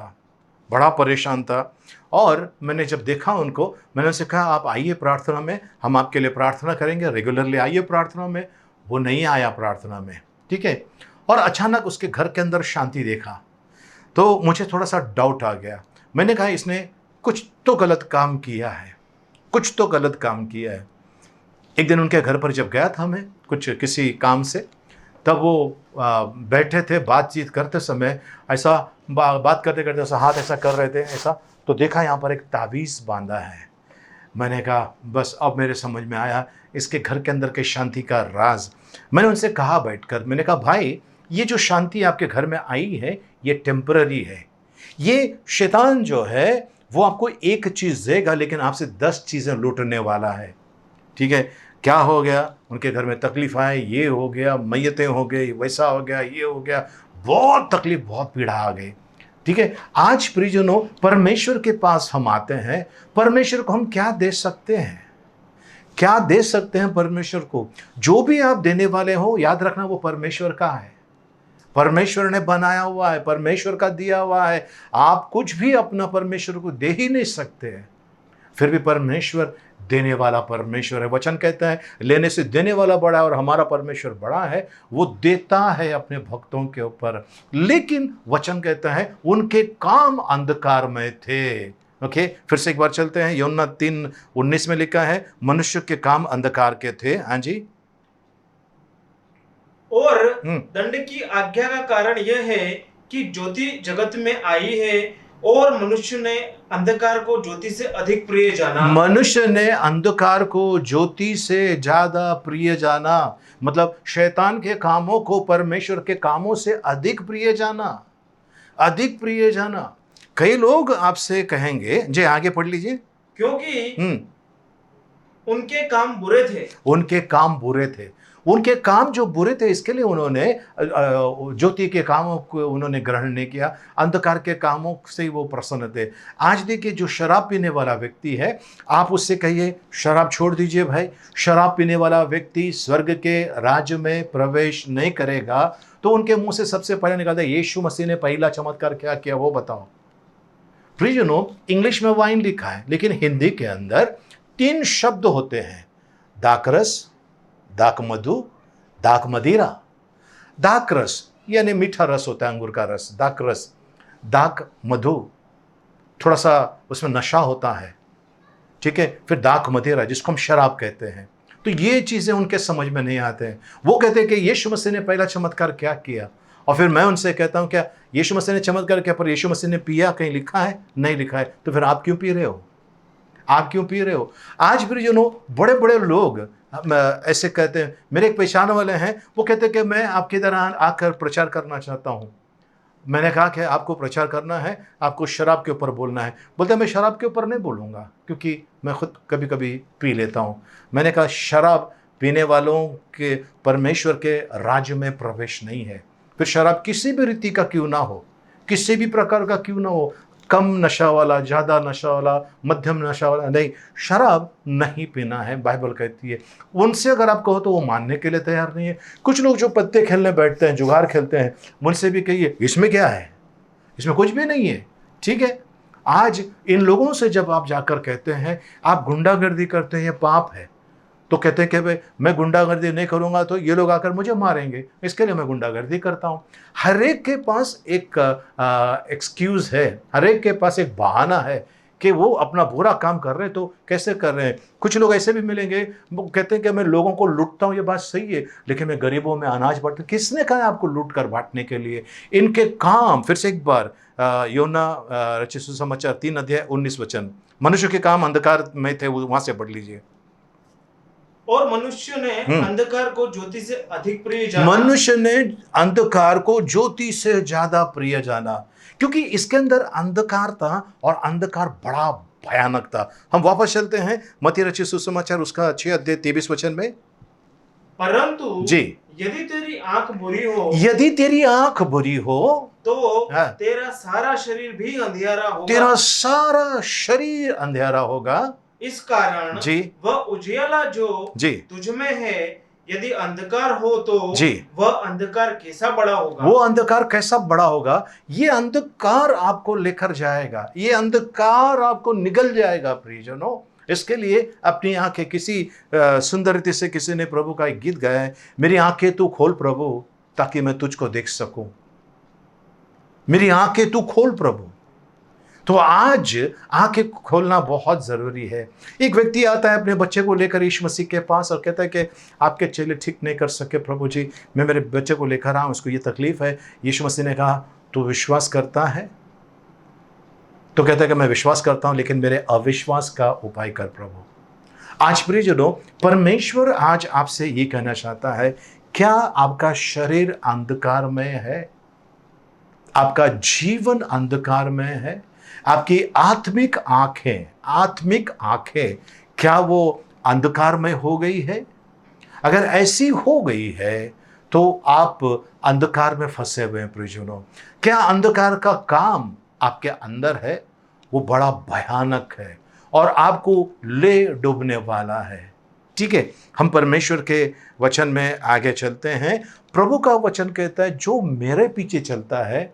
था, और मैंने जब देखा उनको, मैंने उनसे कहा आप आइए प्रार्थना में, हम आपके लिए प्रार्थना करेंगे, रेगुलरली आइए प्रार्थना में। वो नहीं आया प्रार्थना में, ठीक है। और अचानक उसके घर के अंदर शांति देखा, तो मुझे थोड़ा सा डाउट आ गया। मैंने कहा इसने कुछ तो गलत काम किया है, कुछ तो गलत काम किया है। एक दिन उनके घर पर जब गया था मैं किसी काम से, तब वो बैठे थे, बातचीत करते समय ऐसा बात करते करते ऐसा हाथ ऐसा कर रहे थे ऐसा, तो देखा यहाँ पर एक ताबीज़ बांधा है। मैंने कहा बस अब मेरे समझ में आया इसके घर के अंदर के शांति का राज। मैंने उनसे कहा बैठकर, मैंने कहा भाई ये जो शांति आपके घर में आई है ये टेम्पररी है। ये शैतान जो है वो आपको एक चीज़ देगा लेकिन आपसे 10 चीज़ें लूटने वाला है, ठीक है। क्या हो गया, उनके घर में तकलीफ आए, ये हो गया, मैयतें हो गई, वैसा हो गया, ये हो गया, बहुत तकलीफ, बहुत पीड़ा आ गई, ठीक है। आज प्रियजनों, परमेश्वर के पास हम आते हैं, परमेश्वर को हम क्या दे सकते हैं, क्या दे सकते हैं परमेश्वर को? जो भी आप देने वाले हो, याद रखना वो परमेश्वर का है, परमेश्वर ने बनाया हुआ है, परमेश्वर का दिया हुआ है। आप कुछ भी अपना परमेश्वर को दे ही नहीं सकते हैं, फिर भी परमेश्वर देने वाला परमेश्वर है। वचन कहता है लेने से देने वाला बड़ा है और हमारा परमेश्वर बड़ा है, वो देता है अपने भक्तों के ऊपर। लेकिन वचन कहता है उनके काम अंधकार में थे। ओके, फिर से एक बार चलते हैं। यूहन्ना 3:19 में लिखा है मनुष्य के काम अंधकार के थे। हाँ जी। और दंड की आज्ञा का कारण यह है कि ज्योति जगत में आई है और मनुष्य ने अंधकार को ज्योति से अधिक प्रिय जाना। मनुष्य ने अंधकार को ज्योति से ज्यादा प्रिय जाना, मतलब शैतान के कामों को परमेश्वर के कामों से अधिक प्रिय जाना, अधिक प्रिय जाना। कई लोग आपसे कहेंगे, जी आगे पढ़ लीजिए, क्योंकि उनके काम बुरे थे, उनके काम बुरे थे, उनके काम जो बुरे थे इसके लिए उन्होंने ज्योति के कामों को उन्होंने ग्रहण नहीं किया, अंधकार के कामों से ही वो प्रसन्न थे। आज देखिए जो शराब पीने वाला व्यक्ति है, आप उससे कहिए शराब छोड़ दीजिए भाई, शराब पीने वाला व्यक्ति स्वर्ग के राज्य में प्रवेश नहीं करेगा, तो उनके मुंह से सबसे पहले निकलता है यीशु मसीह ने पहला चमत्कार क्या किया वो बताओ। प्रियजनों, इंग्लिश में वाइन लिखा है लेकिन हिंदी के अंदर 3 शब्द होते हैं, दाकरस, दाक मधु, दाक मदिरा। दाक रस यानी मीठा रस होता है, अंगूर का रस, दाक रस। दाक मधु थोड़ा सा उसमें नशा होता है, ठीक है। फिर दाक मदिरा जिसको हम शराब कहते हैं। तो ये चीज़ें उनके समझ में नहीं आते हैं। वो कहते हैं कि यीशु मसीह ने पहला चमत्कार क्या किया, और फिर मैं उनसे कहता हूँ क्या यीशु मसीह ने चमत्कार किया पर यीशु मसीह ने पिया, कहीं लिखा है? नहीं लिखा है। तो फिर आप क्यों पी रहे हो, आप क्यों पी रहे हो? आज भी जो बड़े बड़े लोग ऐसे कहते हैं, मेरे एक पहचान वाले हैं, वो कहते हैं कि मैं आपके इधर आकर प्रचार करना चाहता हूँ। मैंने कहा कि आपको प्रचार करना है, आपको शराब के ऊपर बोलना है। बोलते मैं शराब के ऊपर नहीं बोलूँगा क्योंकि मैं खुद कभी कभी पी लेता हूँ। मैंने कहा शराब पीने वालों के परमेश्वर के राज्य में प्रवेश नहीं है। फिर शराब किसी भी रीति का क्यों ना हो, किसी भी प्रकार का क्यों ना हो, कम नशा वाला, ज़्यादा नशा वाला, मध्यम नशा वाला, नहीं, शराब नहीं पीना है, बाइबल कहती है। उनसे अगर आप कहो तो वो मानने के लिए तैयार नहीं है। कुछ लोग जो पत्ते खेलने बैठते हैं, जुगार खेलते हैं, मुझसे भी कहिए इसमें क्या है, इसमें कुछ भी नहीं है, ठीक है। आज इन लोगों से जब आप जाकर कहते हैं आप गुंडागर्दी करते हैं, ये पाप है, तो कहते हैं कि भाई मैं गुंडागर्दी नहीं करूंगा तो ये लोग आकर मुझे मारेंगे, इसके लिए मैं गुंडागर्दी करता हूं। हर एक के पास एक एक्सक्यूज़ है, हर एक के पास एक बहाना है कि वो अपना बुरा काम कर रहे हैं तो कैसे कर रहे हैं। कुछ लोग ऐसे भी मिलेंगे, वो कहते हैं कि मैं लोगों को लूटता हूँ, ये बात सही है, लेकिन मैं गरीबों में अनाज बांटता हूँ। किसने कहा आपको लूट कर बांटने के लिए? इनके काम, फिर से एक बार यूहन्ना रचित सुसमाचार 3:19 मनुष्य के काम अंधकार में थे, वहां से पढ़ लीजिए। और मनुष्य ने अंधकार को ज्योति से अधिक प्रिय जाना, मनुष्य ने अंधकार को ज्योति से ज्यादा प्रिय जाना, क्योंकि इसके अंदर अंधकार था और अंधकार बड़ा भयानक था। हम वापस चलते हैं मत्ती रचित सुसमाचार उसका 6:23 में। परंतु जी, यदि तेरी आंख बुरी हो यदि तेरी आंख बुरी हो तो हाँ। तेरा सारा शरीर भी अंधियारा होगा। तेरा सारा शरीर अंधेरा होगा। इस कारण जी वह उजियाला जो जी तुझ में है, यदि अंधकार हो तो जी। वह अंधकार कैसा बड़ा होगा। वो अंधकार कैसा बड़ा होगा। ये अंधकार आपको लेकर जाएगा, ये अंधकार आपको निगल जाएगा प्रियजनों। इसके लिए अपनी आंखें, किसी सुंदर रीति से किसी ने प्रभु का एक गीत गाया है, मेरी आंखें तू खोल प्रभु ताकि मैं तुझको देख सकूं। मेरी आंखें तू खोल प्रभु। तो आज आंखें खोलना बहुत जरूरी है। एक व्यक्ति आता है अपने बच्चे को लेकर यीशु मसीह के पास और कहता है कि आपके चेले ठीक नहीं कर सके प्रभु जी, मैं मेरे बच्चे को लेकर आऊं, उसको ये तकलीफ है। यीशु मसीह ने कहा तू विश्वास करता है? तो कहता है कि मैं विश्वास करता हूं, लेकिन मेरे अविश्वास का उपाय कर प्रभु। आज प्रियजनों, परमेश्वर आज आपसे ये कहना चाहता है, क्या आपका शरीर अंधकार में है? आपका जीवन अंधकार में है? आपकी आत्मिक आंखें क्या वो अंधकार में हो गई है? अगर ऐसी हो गई है तो आप अंधकार में फंसे हुए हैं प्रियजनों। क्या अंधकार का काम आपके अंदर है? वो बड़ा भयानक है और आपको ले डूबने वाला है। ठीक है, हम परमेश्वर के वचन में आगे चलते हैं। प्रभु का वचन कहता है जो मेरे पीछे चलता है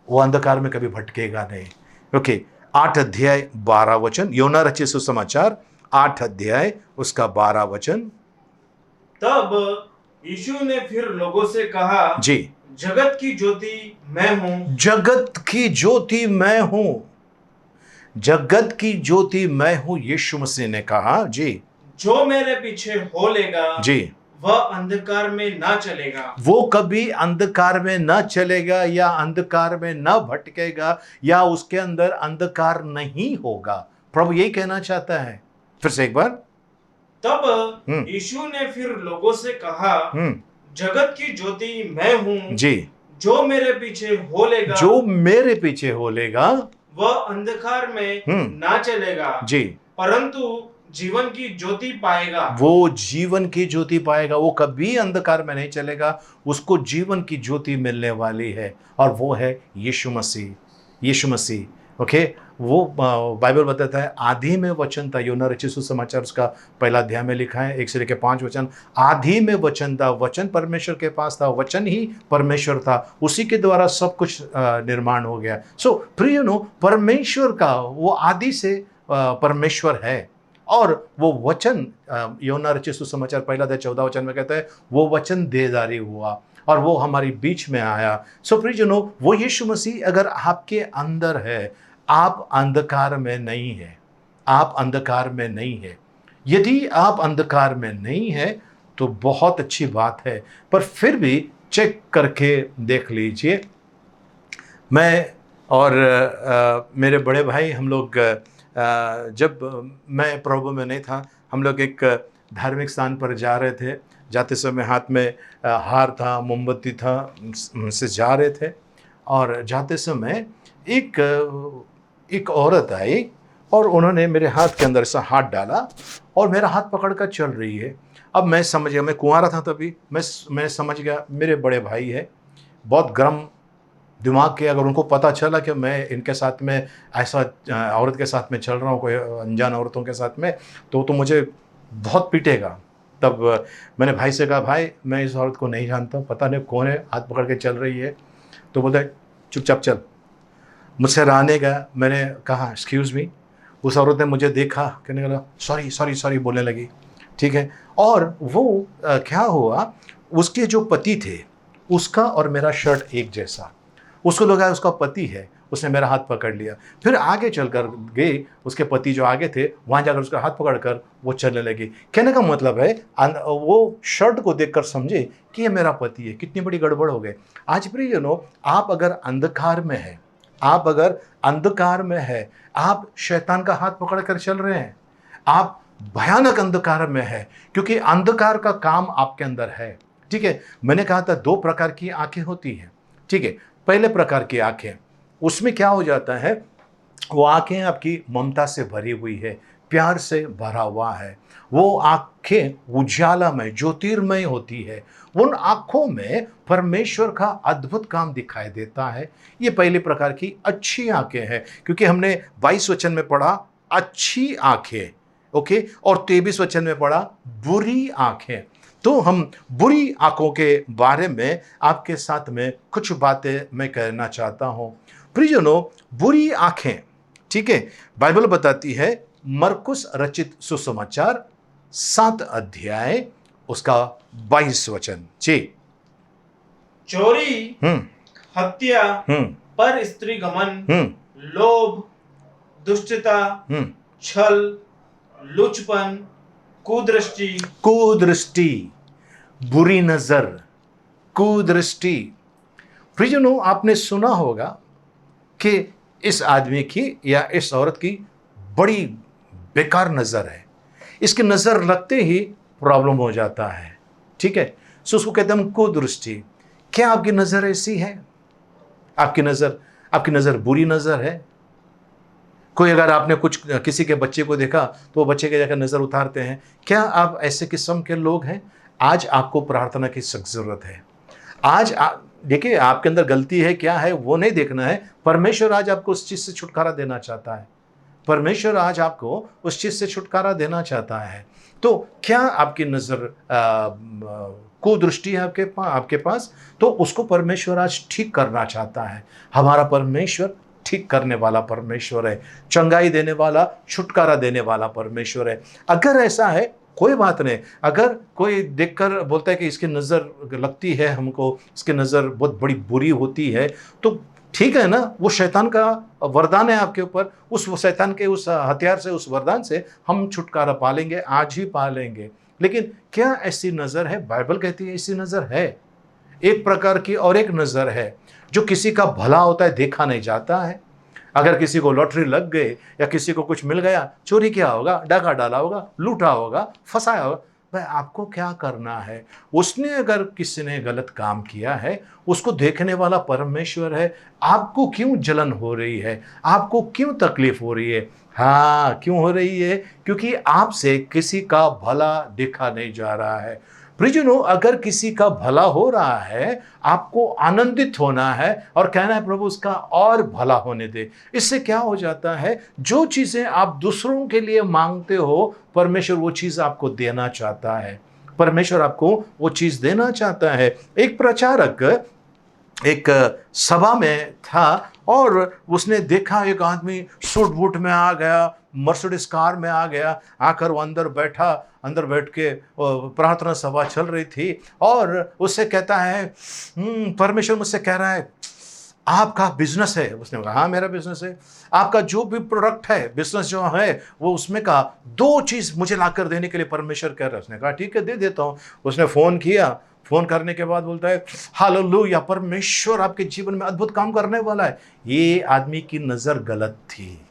वो अंधकार में कभी भटकेगा नहीं। ओके, 8 अध्याय 12 वचन, योना रचित सुसमाचार 8 अध्याय उसका 12 वचन। तब यीशु ने फिर लोगों से कहा, जी, जगत की ज्योति मैं हूँ। जगत की ज्योति मैं हूं। जगत की ज्योति मैं हूं, यीशु मसीह ने कहा। जी, जो मेरे पीछे हो लेगा जी, वह अंधकार में ना चलेगा। वो कभी अंधकार में न चलेगा या अंधकार में न भटकेगा या उसके अंदर अंधकार नहीं होगा। प्रभु यही कहना चाहता है। फिर से एक बार। तब यीशु ने फिर लोगों से कहा, जगत की ज्योति मैं हूँ। जी, जो मेरे पीछे हो लेगा, जो मेरे पीछे हो लेगा वह अंधकार में ना चलेगा, जी, परंतु जीवन की ज्योति पाएगा। वो जीवन की ज्योति पाएगा। वो कभी अंधकार में नहीं चलेगा, उसको जीवन की ज्योति मिलने वाली है और वो है यीशु मसीह। यीशु मसीह। ओके, वो बाइबल बताता है आदि में वचन था। योना रचित सुसमाचार उसका 1 अध्याय में लिखा है 1 से लेकर 5 वचन। आदि में वचन था, वचन परमेश्वर के पास था, वचन ही परमेश्वर था, उसी के द्वारा सब कुछ निर्माण हो गया। सो प्रियनो, परमेश्वर का वो आदि से परमेश्वर है और वो वचन, योना रचित सुसमाचार 1 अध्याय 14 वचन में कहता है वो वचन देहधारी हुआ और वो हमारी बीच में आया। सो प्रियजनों, वो यीशु मसीह अगर आपके अंदर है, आप अंधकार में नहीं है। आप अंधकार में नहीं है। यदि आप अंधकार में नहीं है तो बहुत अच्छी बात है, पर फिर भी चेक करके देख लीजिए। मैं और मेरे बड़े भाई, हम लोग जब मैं प्रभु में नहीं था, हम लोग एक धार्मिक स्थान पर जा रहे थे। जाते समय हाथ में हार था, मोमबत्ती था, से जा रहे थे और जाते समय एक औरत आई और उन्होंने मेरे हाथ के अंदर ऐसा हाथ डाला और मेरा हाथ पकड़कर चल रही है। अब मैं समझ गया, मैं कुंवारा था तभी, मैं समझ गया मेरे बड़े भाई है, बहुत गर्म दिमाग के। अगर उनको पता चला कि मैं इनके साथ में ऐसा औरत के साथ में चल रहा हूँ, कोई अनजान औरतों के साथ में, तो मुझे बहुत पीटेगा। तब मैंने भाई से कहा, भाई मैं इस औरत को नहीं जानता, पता नहीं कौन है, हाथ पकड़ के चल रही है। तो बोलता है चुपचाप चल। मुझसे रहने गया, मैंने कहा एक्सक्यूज़ मी। उस औरत ने मुझे देखा, कहने लगा सॉरी सॉरी सॉरी बोलने लगी। ठीक है, और वो क्या हुआ, उसके जो पति थे उसका और मेरा शर्ट एक जैसा, उसको लगा उसका पति है, उसने मेरा हाथ पकड़ लिया। फिर आगे चलकर गए, उसके पति जो आगे थे वहाँ जाकर उसका हाथ पकड़कर वो चलने लगी। कहने का मतलब है वो शर्ट को देखकर समझे कि ये मेरा पति है। कितनी बड़ी गड़बड़ हो गई। आज प्रियजनों, आप अगर अंधकार में है, आप अगर अंधकार में है, आप शैतान का हाथ पकड़कर चल रहे हैं, आप भयानक अंधकार में है, क्योंकि अंधकार का काम आपके अंदर है। ठीक है, मैंने कहा था 2 प्रकार की आंखें होती हैं। ठीक है, पहले प्रकार की आंखें, उसमें क्या हो जाता है, वो आंखें आपकी ममता से भरी हुई है, प्यार से भरा हुआ है। वो आंखें उजालामय ज्योतिर्मय होती है। उन आंखों में परमेश्वर का अद्भुत काम दिखाई देता है। ये पहले प्रकार की अच्छी आंखें हैं, क्योंकि हमने 22 वचन में पढ़ा अच्छी आंखें, ओके, और 23 वचन में पढ़ा बुरी आंखें। तो हम बुरी आंखों के बारे में आपके साथ में कुछ बातें मैं कहना चाहता हूं। प्रियजनों, बुरी आंखें, ठीक है, बाइबल बताती है, मरकुस रचित सुसमाचार 7 अध्याय उसका 22 वचन। जी। चोरी, हत्या, पर स्त्री गमन, लोभ, दुष्टता, छल, लुचपन, कुदृष्टि, बुरी नजर, कुदृष्टि। प्रियजनों, आपने सुना होगा कि इस आदमी की या इस औरत की बड़ी बेकार नजर है, इसकी नजर लगते ही प्रॉब्लम हो जाता है, ठीक है। सो उसको कहते हैं कुदृष्टि। क्या आपकी नजर ऐसी है? आपकी नजर बुरी नजर है? कोई अगर आपने किसी के बच्चे को देखा तो वो बच्चे के जाकर नजर उतारते हैं। क्या आप ऐसे किस्म के लोग हैं? आज आपको प्रार्थना की सख्त जरूरत है। आज देखिए, आपके अंदर गलती है क्या है वो नहीं देखना है। परमेश्वर आज आपको उस चीज से छुटकारा देना चाहता है। परमेश्वर आज आपको उस चीज से छुटकारा देना चाहता है। तो क्या आपकी नजर कुदृष्टि है आपके पास? तो उसको परमेश्वर आज ठीक करना चाहता है। हमारा परमेश्वर ठीक करने वाला परमेश्वर है, चंगाई देने वाला, छुटकारा देने वाला परमेश्वर है। अगर ऐसा है, कोई बात नहीं। अगर कोई देखकर बोलता है कि इसकी नज़र लगती है हमको, इसकी नज़र बहुत बड़ी बुरी होती है, तो ठीक है ना, वो शैतान का वरदान है आपके ऊपर। उस शैतान के उस हथियार से, उस वरदान से हम छुटकारा पालेंगे, आज ही पालेंगे। लेकिन क्या ऐसी नज़र है? बाइबल कहती है ऐसी नज़र है। एक प्रकार की और एक नज़र है जो किसी का भला होता है देखा नहीं जाता है। अगर किसी को लॉटरी लग गई या किसी को कुछ मिल गया, चोरी किया होगा, डाका डाला होगा, लूटा होगा, फंसाया होगा, भाई आपको क्या करना है? उसने अगर किसी ने गलत काम किया है, उसको देखने वाला परमेश्वर है। आपको क्यों जलन हो रही है? आपको क्यों तकलीफ हो रही है? हाँ, क्यों हो रही है? क्योंकि आपसे किसी का भला देखा नहीं जा रहा है। प्रियजनों, अगर किसी का भला हो रहा है, आपको आनंदित होना है और कहना है प्रभु उसका और भला होने दे। इससे क्या हो जाता है, जो चीजें आप दूसरों के लिए मांगते हो, परमेश्वर वो चीज आपको देना चाहता है। परमेश्वर आपको वो चीज देना चाहता है। एक प्रचारक एक सभा में था और उसने देखा एक आदमी सूट बूट में आ गया, मर्सिडीज कार में आ गया, आकर वो अंदर बैठ के प्रार्थना सभा चल रही थी और उससे कहता है, परमेश्वर मुझसे कह रहा है आपका बिजनेस है। उसने कहा हाँ मेरा बिजनेस है। आपका जो भी प्रोडक्ट है, बिजनेस जो है, वो उसमें का 2 चीज़ मुझे लाकर देने के लिए परमेश्वर कह रहा है। उसने कहा ठीक है, दे देता हूँ। उसने फ़ोन किया, फ़ोन करने के बाद बोलता है हालेलुया, परमेश्वर आपके जीवन में अद्भुत काम करने वाला है। ये आदमी की नज़र गलत थी,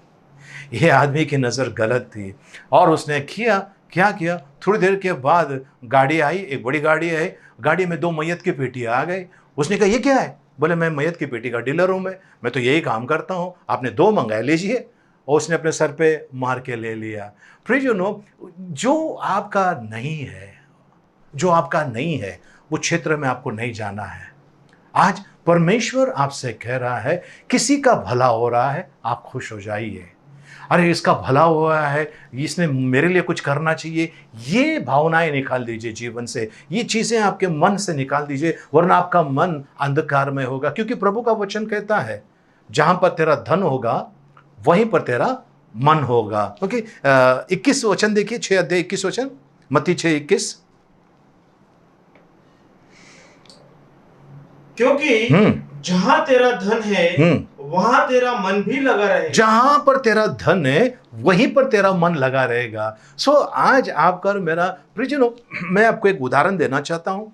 ये आदमी की नज़र गलत थी। और उसने क्या किया, थोड़ी देर के बाद गाड़ी आई, एक बड़ी गाड़ी आई, गाड़ी में 2 मैयत की पेटी आ गई। उसने कहा ये क्या है? बोले मैं मैयत की पेटी का डीलर हूँ, मैं तो यही काम करता हूँ, आपने 2 मंगा लीजिए। और उसने अपने सर पे मार के ले लिया। प्रियजनों, जो आपका नहीं है वो क्षेत्र में आपको नहीं जाना है। आज परमेश्वर आपसे कह रहा है किसी का भला हो रहा है, आप खुश हो जाइए। अरे इसका भला हुआ है, इसने मेरे लिए कुछ करना चाहिए, ये भावनाएं निकाल दीजिए जीवन से, ये चीज़ें आपके मन से निकाल दीजिए, वरना आपका मन अंधकार में होगा। क्योंकि प्रभु का वचन कहता है जहाँ पर तेरा धन होगा वहीं पर तेरा मन होगा। ओके, 21 वचन देखिए, 6 अध्याय 21 वचन, मत्ती 6:21। क्योंकि जहां तेरा धन है वहां तेरा मन भी लगा रहेगा। जहां पर तेरा धन है वहीं पर तेरा मन लगा रहेगा। सो आज आपका और मेरा, प्रियजनों, मैं आपको एक उदाहरण देना चाहता हूं।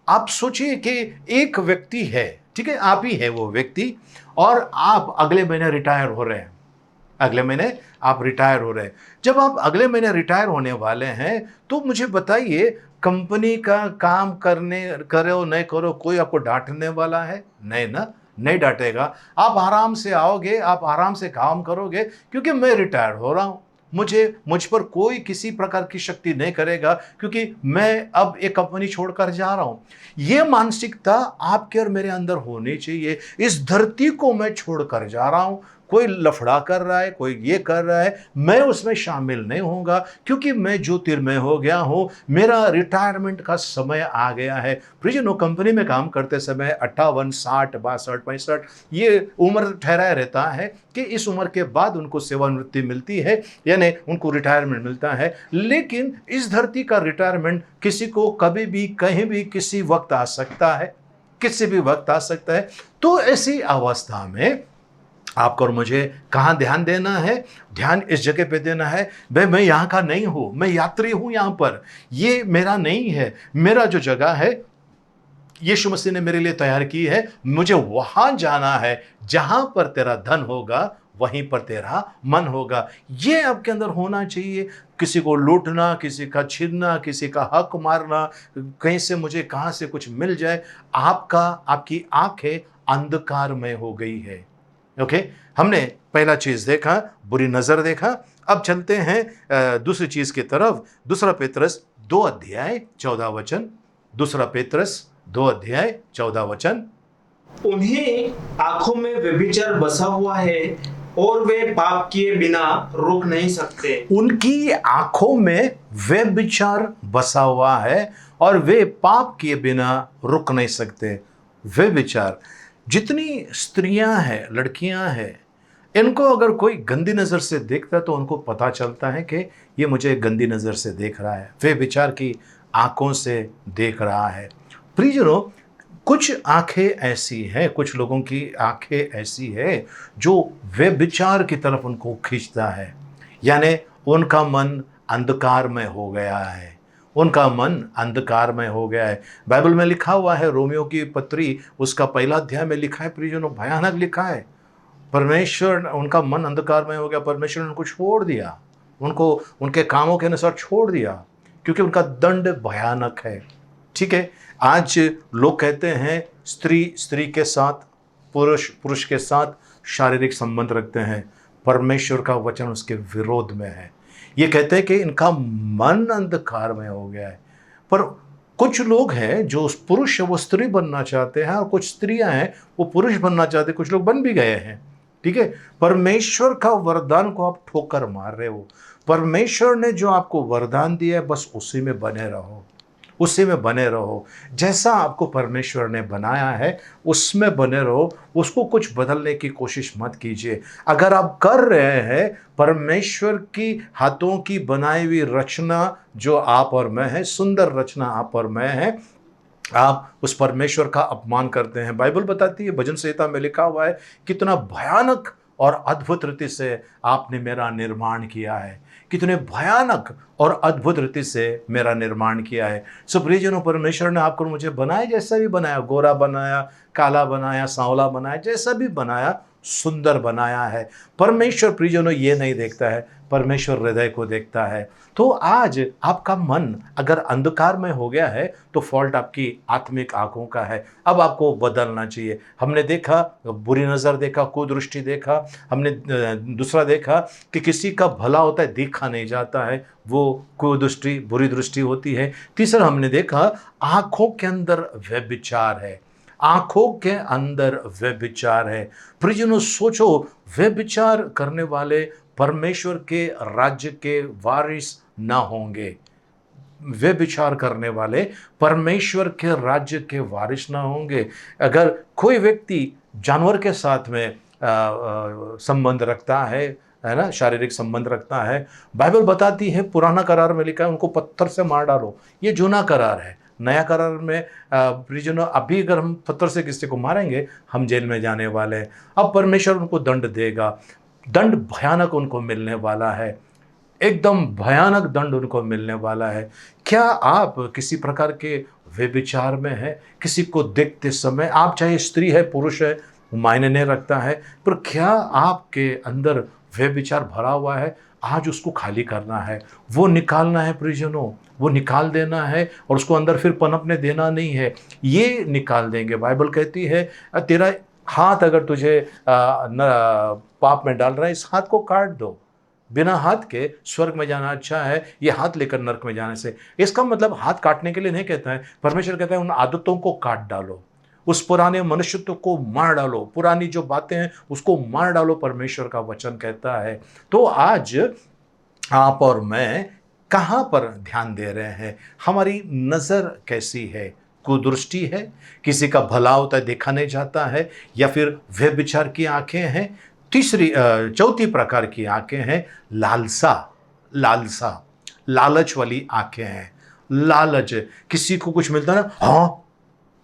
आप सोचिए कि एक व्यक्ति है, ठीक है, आप ही है वो व्यक्ति, और आप अगले महीने रिटायर हो रहे हैं। अगले महीने आप रिटायर हो रहे हैं। जब आप अगले महीने रिटायर होने वाले हैं तो मुझे बताइए, कंपनी का काम करो नहीं करो, कोई आपको डांटने वाला है? नहीं ना, नहीं डांटेगा। आप आराम से आओगे, आप आराम से काम करोगे, क्योंकि मैं रिटायर हो रहा हूँ। मुझ पर कोई किसी प्रकार की शक्ति नहीं करेगा, क्योंकि मैं अब एक कंपनी छोड़कर जा रहा हूं। ये मानसिकता आपके और मेरे अंदर होनी चाहिए। इस धरती को मैं छोड़कर जा रहा हूं, कोई लफड़ा कर रहा है, कोई ये कर रहा है, मैं उसमें शामिल नहीं होऊंगा, क्योंकि मैं ज्योतिर्मय हो गया हूं, मेरा रिटायरमेंट का समय आ गया है। प्रियजनों, कंपनी में काम करते समय 58, 60, 62, 65 ये उम्र ठहराया रहता है कि इस उम्र के बाद उनको सेवानिवृत्ति मिलती है, यानी उनको रिटायरमेंट मिलता है। लेकिन इस धरती का रिटायरमेंट किसी को कभी भी, कहीं भी, किसी वक्त आ सकता है, किसी भी वक्त आ सकता है। तो ऐसी अवस्था में आपको और मुझे कहाँ ध्यान देना है? ध्यान इस जगह पे देना है, भाई मैं यहाँ का नहीं हूँ, मैं यात्री हूँ यहाँ पर, ये मेरा नहीं है। मेरा जो जगह है यीशु मसीह ने मेरे लिए तैयार की है, मुझे वहाँ जाना है जहाँ पर तेरा धन होगा वहीं पर तेरा मन होगा। ये आपके अंदर होना चाहिए। किसी को लूटना, किसी का छीनना, किसी का हक मारना, कहीं से मुझे कहाँ से कुछ मिल जाए, आपकी आंखें अंधकारमय हो गई है। ओके, हमने पहला चीज देखा, बुरी नजर देखा। अब चलते हैं दूसरी चीज की तरफ। दूसरा पेत्रस 2:14। दूसरा पेत्रस 2:14। उन्हें आंखों में व्यभिचार बसा हुआ है और वे पाप किए बिना रुक नहीं सकते। उनकी आंखों में व्यभिचार बसा हुआ है और वे पाप किए बिना रुक नहीं सकते। व्यभिचार, जितनी स्त्रियां हैं, लड़कियां हैं, इनको अगर कोई गंदी नज़र से देखता है तो उनको पता चलता है कि ये मुझे गंदी नज़र से देख रहा है, व्यभिचार की आंखों से देख रहा है। प्रियजनों, कुछ आंखें ऐसी हैं, कुछ लोगों की आंखें ऐसी है जो व्यभिचार की तरफ उनको खींचता है, यानी उनका मन अंधकार में हो गया है, उनका मन अंधकार में हो गया है। बाइबल में लिखा हुआ है, रोमियो की पत्री उसका 1 अध्याय में लिखा है, प्रियजनों, भयानक लिखा है, परमेश्वर, उनका मन अंधकार में हो गया, परमेश्वर ने उनको छोड़ दिया, उनको उनके कामों के अनुसार छोड़ दिया, क्योंकि उनका दंड भयानक है। ठीक है, आज लोग कहते हैं स्त्री के साथ, पुरुष के साथ शारीरिक संबंध रखते हैं, परमेश्वर का वचन उसके विरोध में है। ये कहते हैं कि इनका मन अंधकार में हो गया है। पर कुछ लोग हैं जो पुरुष है वो स्त्री बनना चाहते हैं, और कुछ स्त्रियां हैं वो पुरुष बनना चाहते हैं, कुछ लोग बन भी गए हैं। ठीक है, परमेश्वर का वरदान को आप ठोकर मार रहे हो। परमेश्वर ने जो आपको वरदान दिया है बस उसी में बने रहो, उसी में बने रहो। जैसा आपको परमेश्वर ने बनाया है उसमें बने रहो, उसको कुछ बदलने की कोशिश मत कीजिए। अगर आप कर रहे हैं परमेश्वर की हाथों की बनाई हुई रचना जो आप और मैं है, सुंदर रचना आप और मैं है, आप उस परमेश्वर का अपमान करते हैं। बाइबल बताती है, भजन संहिता में लिखा हुआ है, कितना भयानक और अद्भुत रीति से आपने मेरा निर्माण किया है, कितने भयानक और अद्भुत रीति से मेरा निर्माण किया है। सो प्रियजनों, परमेश्वर ने आपको मुझे बनाया, जैसा भी बनाया, गोरा बनाया, काला बनाया, सांवला बनाया, जैसा भी बनाया, सुंदर बनाया है। परमेश्वर प्रियजनों ये नहीं देखता है, परमेश्वर हृदय को देखता है। तो आज आपका मन अगर अंधकार में हो गया है तो फॉल्ट आपकी आत्मिक आंखों का है। अब आपको बदलना चाहिए। हमने देखा, बुरी नज़र देखा, कुदृष्टि देखा, हमने दूसरा देखा कि किसी का भला होता है देखा नहीं जाता है, वो कुदृष्टि, बुरी दृष्टि होती है। तीसरा हमने देखा, आंखों के अंदर व्यभिचार है, आंखों के अंदर व्यभिचार है। प्रियजनों सोचो, व्यभिचार करने वाले परमेश्वर के राज्य के वारिस ना होंगे। व्यभिचार करने वाले परमेश्वर के राज्य के वारिस ना होंगे। अगर कोई व्यक्ति जानवर के साथ में संबंध रखता है ना, शारीरिक संबंध रखता है, बाइबल बताती है, पुराना करार में लिखा है उनको पत्थर से मार डालो। ये जूना करार है। नया करार में प्रियजनों, अभी अगर हम पत्थर से किसी को मारेंगे हम जेल में जाने वाले हैं। अब परमेश्वर उनको दंड देगा, दंड भयानक उनको मिलने वाला है, एकदम भयानक दंड उनको मिलने वाला है। क्या आप किसी प्रकार के व्यभिचार में हैं? किसी को देखते समय, आप चाहे स्त्री है पुरुष है मायने नहीं रखता है, पर क्या आपके अंदर व्यभिचार भरा हुआ है? आज उसको खाली करना है, वो निकालना है प्रियजनों, वो निकाल देना है, और उसको अंदर फिर पनपने देना नहीं है। ये निकाल देंगे। बाइबल कहती है, तेरा हाथ अगर तुझे पाप में डाल रहा है, इस हाथ को काट दो। बिना हाथ के स्वर्ग में जाना अच्छा है ये हाथ लेकर नरक में जाने से। इसका मतलब हाथ काटने के लिए नहीं कहता है, परमेश्वर कहता है उन आदतों को काट डालो, उस पुराने मनुष्यत्व को मार डालो, पुरानी जो बातें हैं उसको मार डालो, परमेश्वर का वचन कहता है। तो आज आप और मैं कहाँ पर ध्यान दे रहे हैं? हमारी नज़र कैसी है? कुदृष्टि है, किसी का भला होता है देखा नहीं जाता है, या फिर व्यभिचार की आंखें हैं। चौथी प्रकार की आंखें हैं लालसा, लालसा, लालच वाली आंखें हैं। लालच, किसी को कुछ मिलता है ना, हाँ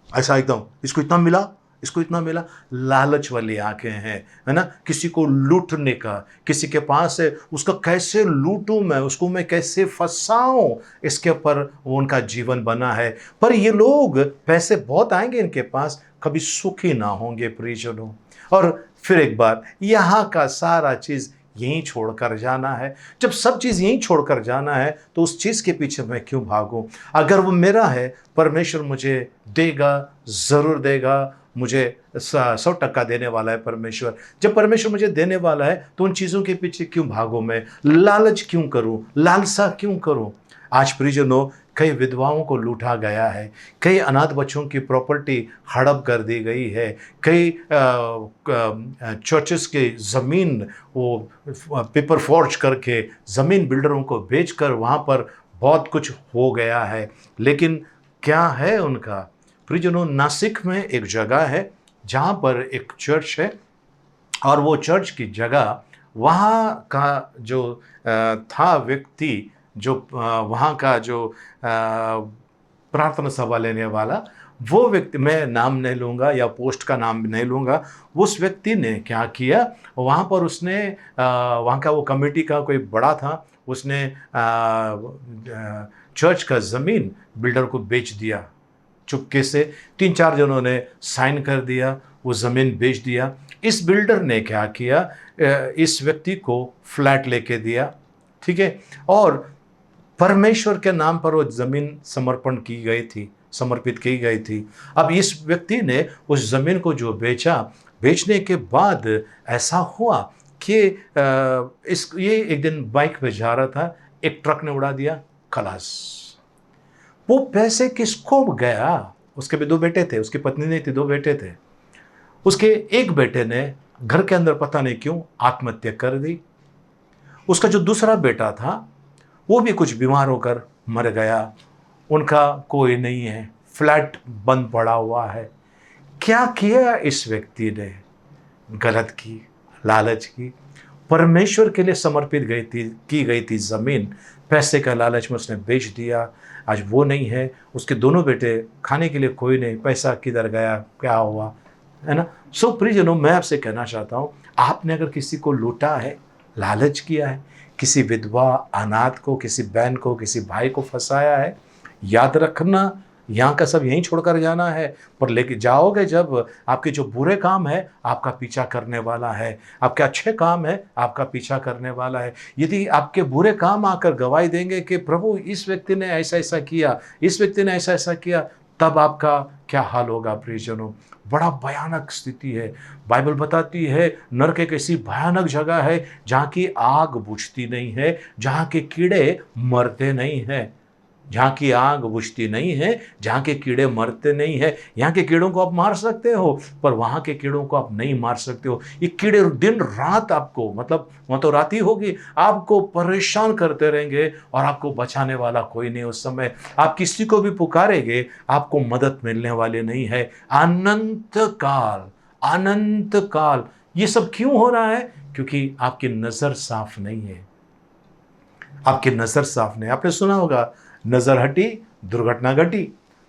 ऐसा एकदम, इसको इतना मिला, इसको इतना मिला, लालच वाली आंखें हैं, है ना। किसी को लूटने का, किसी के पास है उसका कैसे लूटूं मैं, उसको मैं कैसे फंसाऊं, इसके ऊपर उनका जीवन बना है। पर ये लोग, पैसे बहुत आएंगे इनके पास, कभी सुखी ना होंगे प्रियजनों। और फिर एक बार यहाँ का सारा चीज़ यहीं छोड़कर जाना है। जब सब चीज़ यहीं छोड़कर जाना है तो उस चीज़ के पीछे मैं क्यों भागूं? अगर वो मेरा है, परमेश्वर मुझे देगा, ज़रूर देगा। मुझे 100% देने वाला है परमेश्वर। जब परमेश्वर मुझे देने वाला है तो उन चीज़ों के पीछे क्यों भागूं मैं? लालच क्यों करूं? लालसा क्यों करूं? आज प्रियजनों, कई विधवाओं को लूटा गया है, कई अनाथ बच्चों की प्रॉपर्टी हड़प कर दी गई है, कई चर्चेस की ज़मीन वो पेपर फॉर्ज करके ज़मीन बिल्डरों को बेचकर वहाँ पर बहुत कुछ हो गया है। लेकिन क्या है उनका? प्रियजनों, नासिक में एक जगह है जहाँ पर एक चर्च है, और वो चर्च की जगह, वहाँ का जो था व्यक्ति, जो वहाँ का जो प्रार्थना सभा लेने वाला, वो व्यक्ति, मैं नाम नहीं लूँगा या पोस्ट का नाम नहीं लूँगा, उस व्यक्ति ने क्या किया, वहाँ पर उसने वहाँ का वो कमेटी का कोई बड़ा था, उसने चर्च का ज़मीन बिल्डर को बेच दिया। चुपके से 3-4 जनों ने साइन कर दिया, वो ज़मीन बेच दिया। इस बिल्डर ने क्या किया, इस व्यक्ति को फ्लैट लेके दिया, ठीक है, और परमेश्वर के नाम पर वो ज़मीन समर्पित की गई थी। अब इस व्यक्ति ने उस ज़मीन को जो बेचा, बेचने के बाद ऐसा हुआ कि ये एक दिन बाइक पे जा रहा था, एक ट्रक ने उड़ा दिया, खलास। वो पैसे किसको गया? उसके भी 2 बेटे थे, उसकी पत्नी नहीं थी, 2 बेटे थे। उसके एक बेटे ने घर के अंदर पता नहीं क्यों आत्महत्या कर दी। उसका जो दूसरा बेटा था वो भी कुछ बीमार होकर मर गया। उनका कोई नहीं है, फ्लैट बंद पड़ा हुआ है। क्या किया इस व्यक्ति ने? गलत की, लालच की। परमेश्वर के लिए समर्पित की गई थी ज़मीन, पैसे का लालच में उसने बेच दिया। आज वो नहीं है, उसके दोनों बेटे, खाने के लिए कोई नहीं, पैसा किधर गया, क्या हुआ, है ना। सो प्रियजनों, मैं आपसे कहना चाहता हूँ, आपने अगर किसी को लूटा है, लालच किया है, किसी विधवा, अनाथ को, किसी बहन को, किसी भाई को फंसाया है, याद रखना, यहाँ का सब यहीं छोड़कर जाना है। पर लेके जाओगे जब, आपके जो बुरे काम है आपका पीछा करने वाला है, आपके अच्छे काम है आपका पीछा करने वाला है। यदि आपके बुरे काम आकर गवाही देंगे कि प्रभु इस व्यक्ति ने ऐसा ऐसा किया, इस व्यक्ति ने ऐसा ऐसा किया, तब आपका क्या हाल होगा प्रियजनों? बड़ा भयानक स्थिति है। बाइबल बताती है नरक एक ऐसी भयानक जगह है जहाँ की आग बुझती नहीं है, जहाँ के कीड़े मरते नहीं हैं, जहाँ की आग बुझती नहीं है, जहाँ के कीड़े मरते नहीं हैं। यहाँ के कीड़ों को आप मार सकते हो, पर वहाँ के कीड़ों को आप नहीं मार सकते हो। ये कीड़े दिन रात आपको, मतलब वहाँ तो रात ही होगी, आपको परेशान करते रहेंगे और आपको बचाने वाला कोई नहीं। उस समय आप किसी को भी पुकारेंगे, आपको मदद मिलने वाली नहीं है। अनंत काल ये सब क्यों हो रहा है? क्योंकि आपकी नज़र साफ नहीं है, आपकी नज़र साफ नहीं। आपने सुना होगा, नज़र हटी दुर्घटना घटी।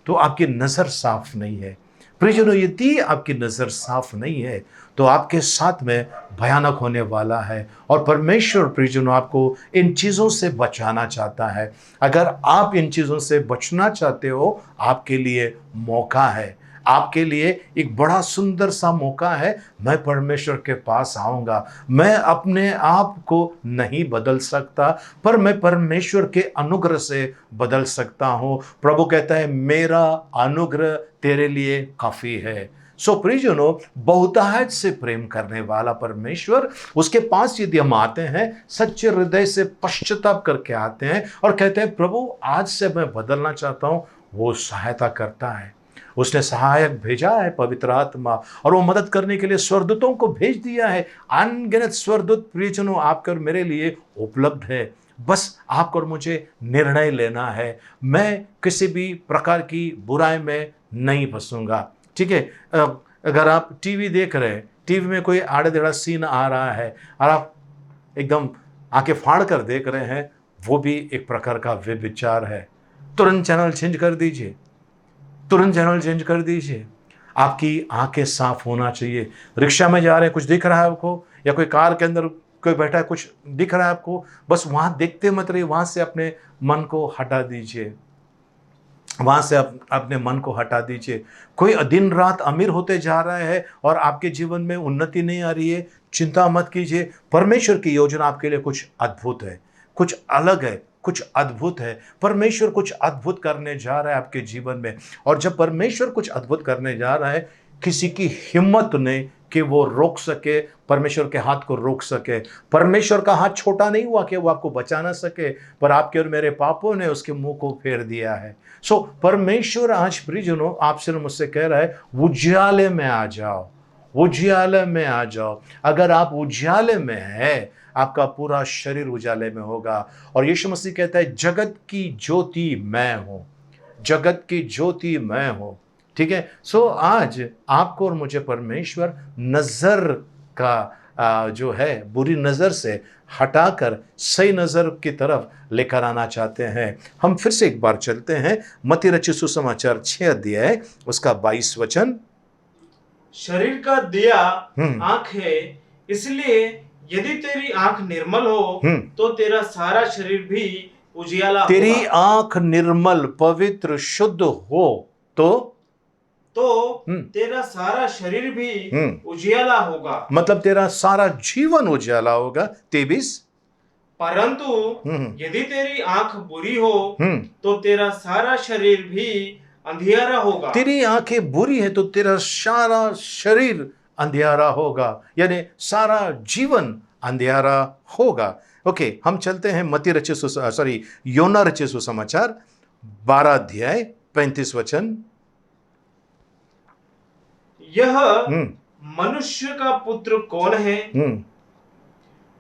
तो आपकी नज़र साफ नहीं है प्रियजनों। यदि आपकी नज़र साफ नहीं है तो आपके साथ में भयानक होने वाला है। और परमेश्वर प्रियजनों आपको इन चीज़ों से बचाना चाहता है। अगर आप इन चीज़ों से बचना चाहते हो, आपके लिए मौका है, आपके लिए एक बड़ा सुंदर सा मौका है। मैं परमेश्वर के पास आऊँगा। मैं अपने आप को नहीं बदल सकता, पर मैं परमेश्वर के अनुग्रह से बदल सकता हूँ। प्रभु कहता है, मेरा अनुग्रह तेरे लिए काफ़ी है। सो प्रियजनों, बहुतायत से प्रेम करने वाला परमेश्वर, उसके पास यदि हम आते हैं, सच्चे हृदय से पश्चाताप करके आते हैं और कहते हैं प्रभु आज से मैं बदलना चाहता हूं, वो सहायता करता है। उसने सहायक भेजा है, पवित्र आत्मा, और वो मदद करने के लिए स्वर्गदूतों को भेज दिया है। अनगिनत स्वर्गदूत प्रियजनों आपके और मेरे लिए उपलब्ध है। बस आपको और मुझे निर्णय लेना है। मैं किसी भी प्रकार की बुराई में नहीं फंसूंगा। ठीक है, अगर आप टीवी देख रहे हैं, टीवी में कोई आड़े टेढ़ा सीन आ रहा है और आप एकदम आंखें फाड़ कर देख रहे हैं, वो भी एक प्रकार का व्यभिचार है। तुरंत चैनल चेंज कर दीजिए, तुरंत चैनल चेंज कर दीजिए। आपकी आंखें साफ होना चाहिए। रिक्शा में जा रहे हैं, कुछ दिख रहा है आपको, या कोई कार के अंदर कोई बैठा है, कुछ दिख रहा है आपको, बस वहां देखते मत रहिए, वहां से अपने मन को हटा दीजिए, वहां से अपने मन को हटा दीजिए। कोई दिन रात अमीर होते जा रहा है और आपके जीवन में उन्नति नहीं आ रही है, चिंता मत कीजिए। परमेश्वर की योजना आपके लिए कुछ अद्भुत है, कुछ अलग है, कुछ अद्भुत है। परमेश्वर कुछ अद्भुत करने जा रहा है आपके जीवन में। और जब परमेश्वर कुछ अद्भुत करने जा रहा है, किसी की हिम्मत नहीं कि वो रोक सके, परमेश्वर के हाथ को रोक सके। परमेश्वर का हाथ छोटा नहीं हुआ कि वो आपको बचा ना सके, पर आपके और मेरे पापों ने उसके मुंह को फेर दिया है। सो परमेश्वर आज प्रियजनों आपसे मुझसे कह रहा है, उजियाले में आ जाओ, उजियाले में आ जाओ। अगर आप उजियाले में है, आपका पूरा शरीर उजाले में होगा। और यीशु मसीह कहता है, जगत की ज्योति मैं हूं, जगत की ज्योति मैं हूं। ठीक है, सो आज आपको और मुझे परमेश्वर नजर का जो है बुरी नजर से हटाकर सही नजर की तरफ लेकर आना चाहते हैं। हम फिर से एक बार चलते हैं, मत्ती रचित सुसमाचार 6 अध्याय उसका 22 वचन। शरीर का दिया आंख है, इसलिए यदि तेरी आंख निर्मल हो तो तेरा सारा शरीर भी उजियाला तेरी होगा। आंख निर्मल, पवित्र, शुद्ध हो तो तेरा सारा शरीर भी उजियाला होगा। मतलब तेरा सारा जीवन उजाला होगा। 23 परंतु यदि तेरी आंख बुरी हो तो तेरा सारा शरीर भी अंधियारा होगा। तेरी आंखें बुरी है तो तेरा सारा शरीर अंधियारा होगा, यानी सारा जीवन अंधियारा होगा। ओके, हम चलते हैं मत्ती रचित योना रचित सुसमाचार 12 अध्याय 35 वचन। यह मनुष्य का पुत्र कौन है?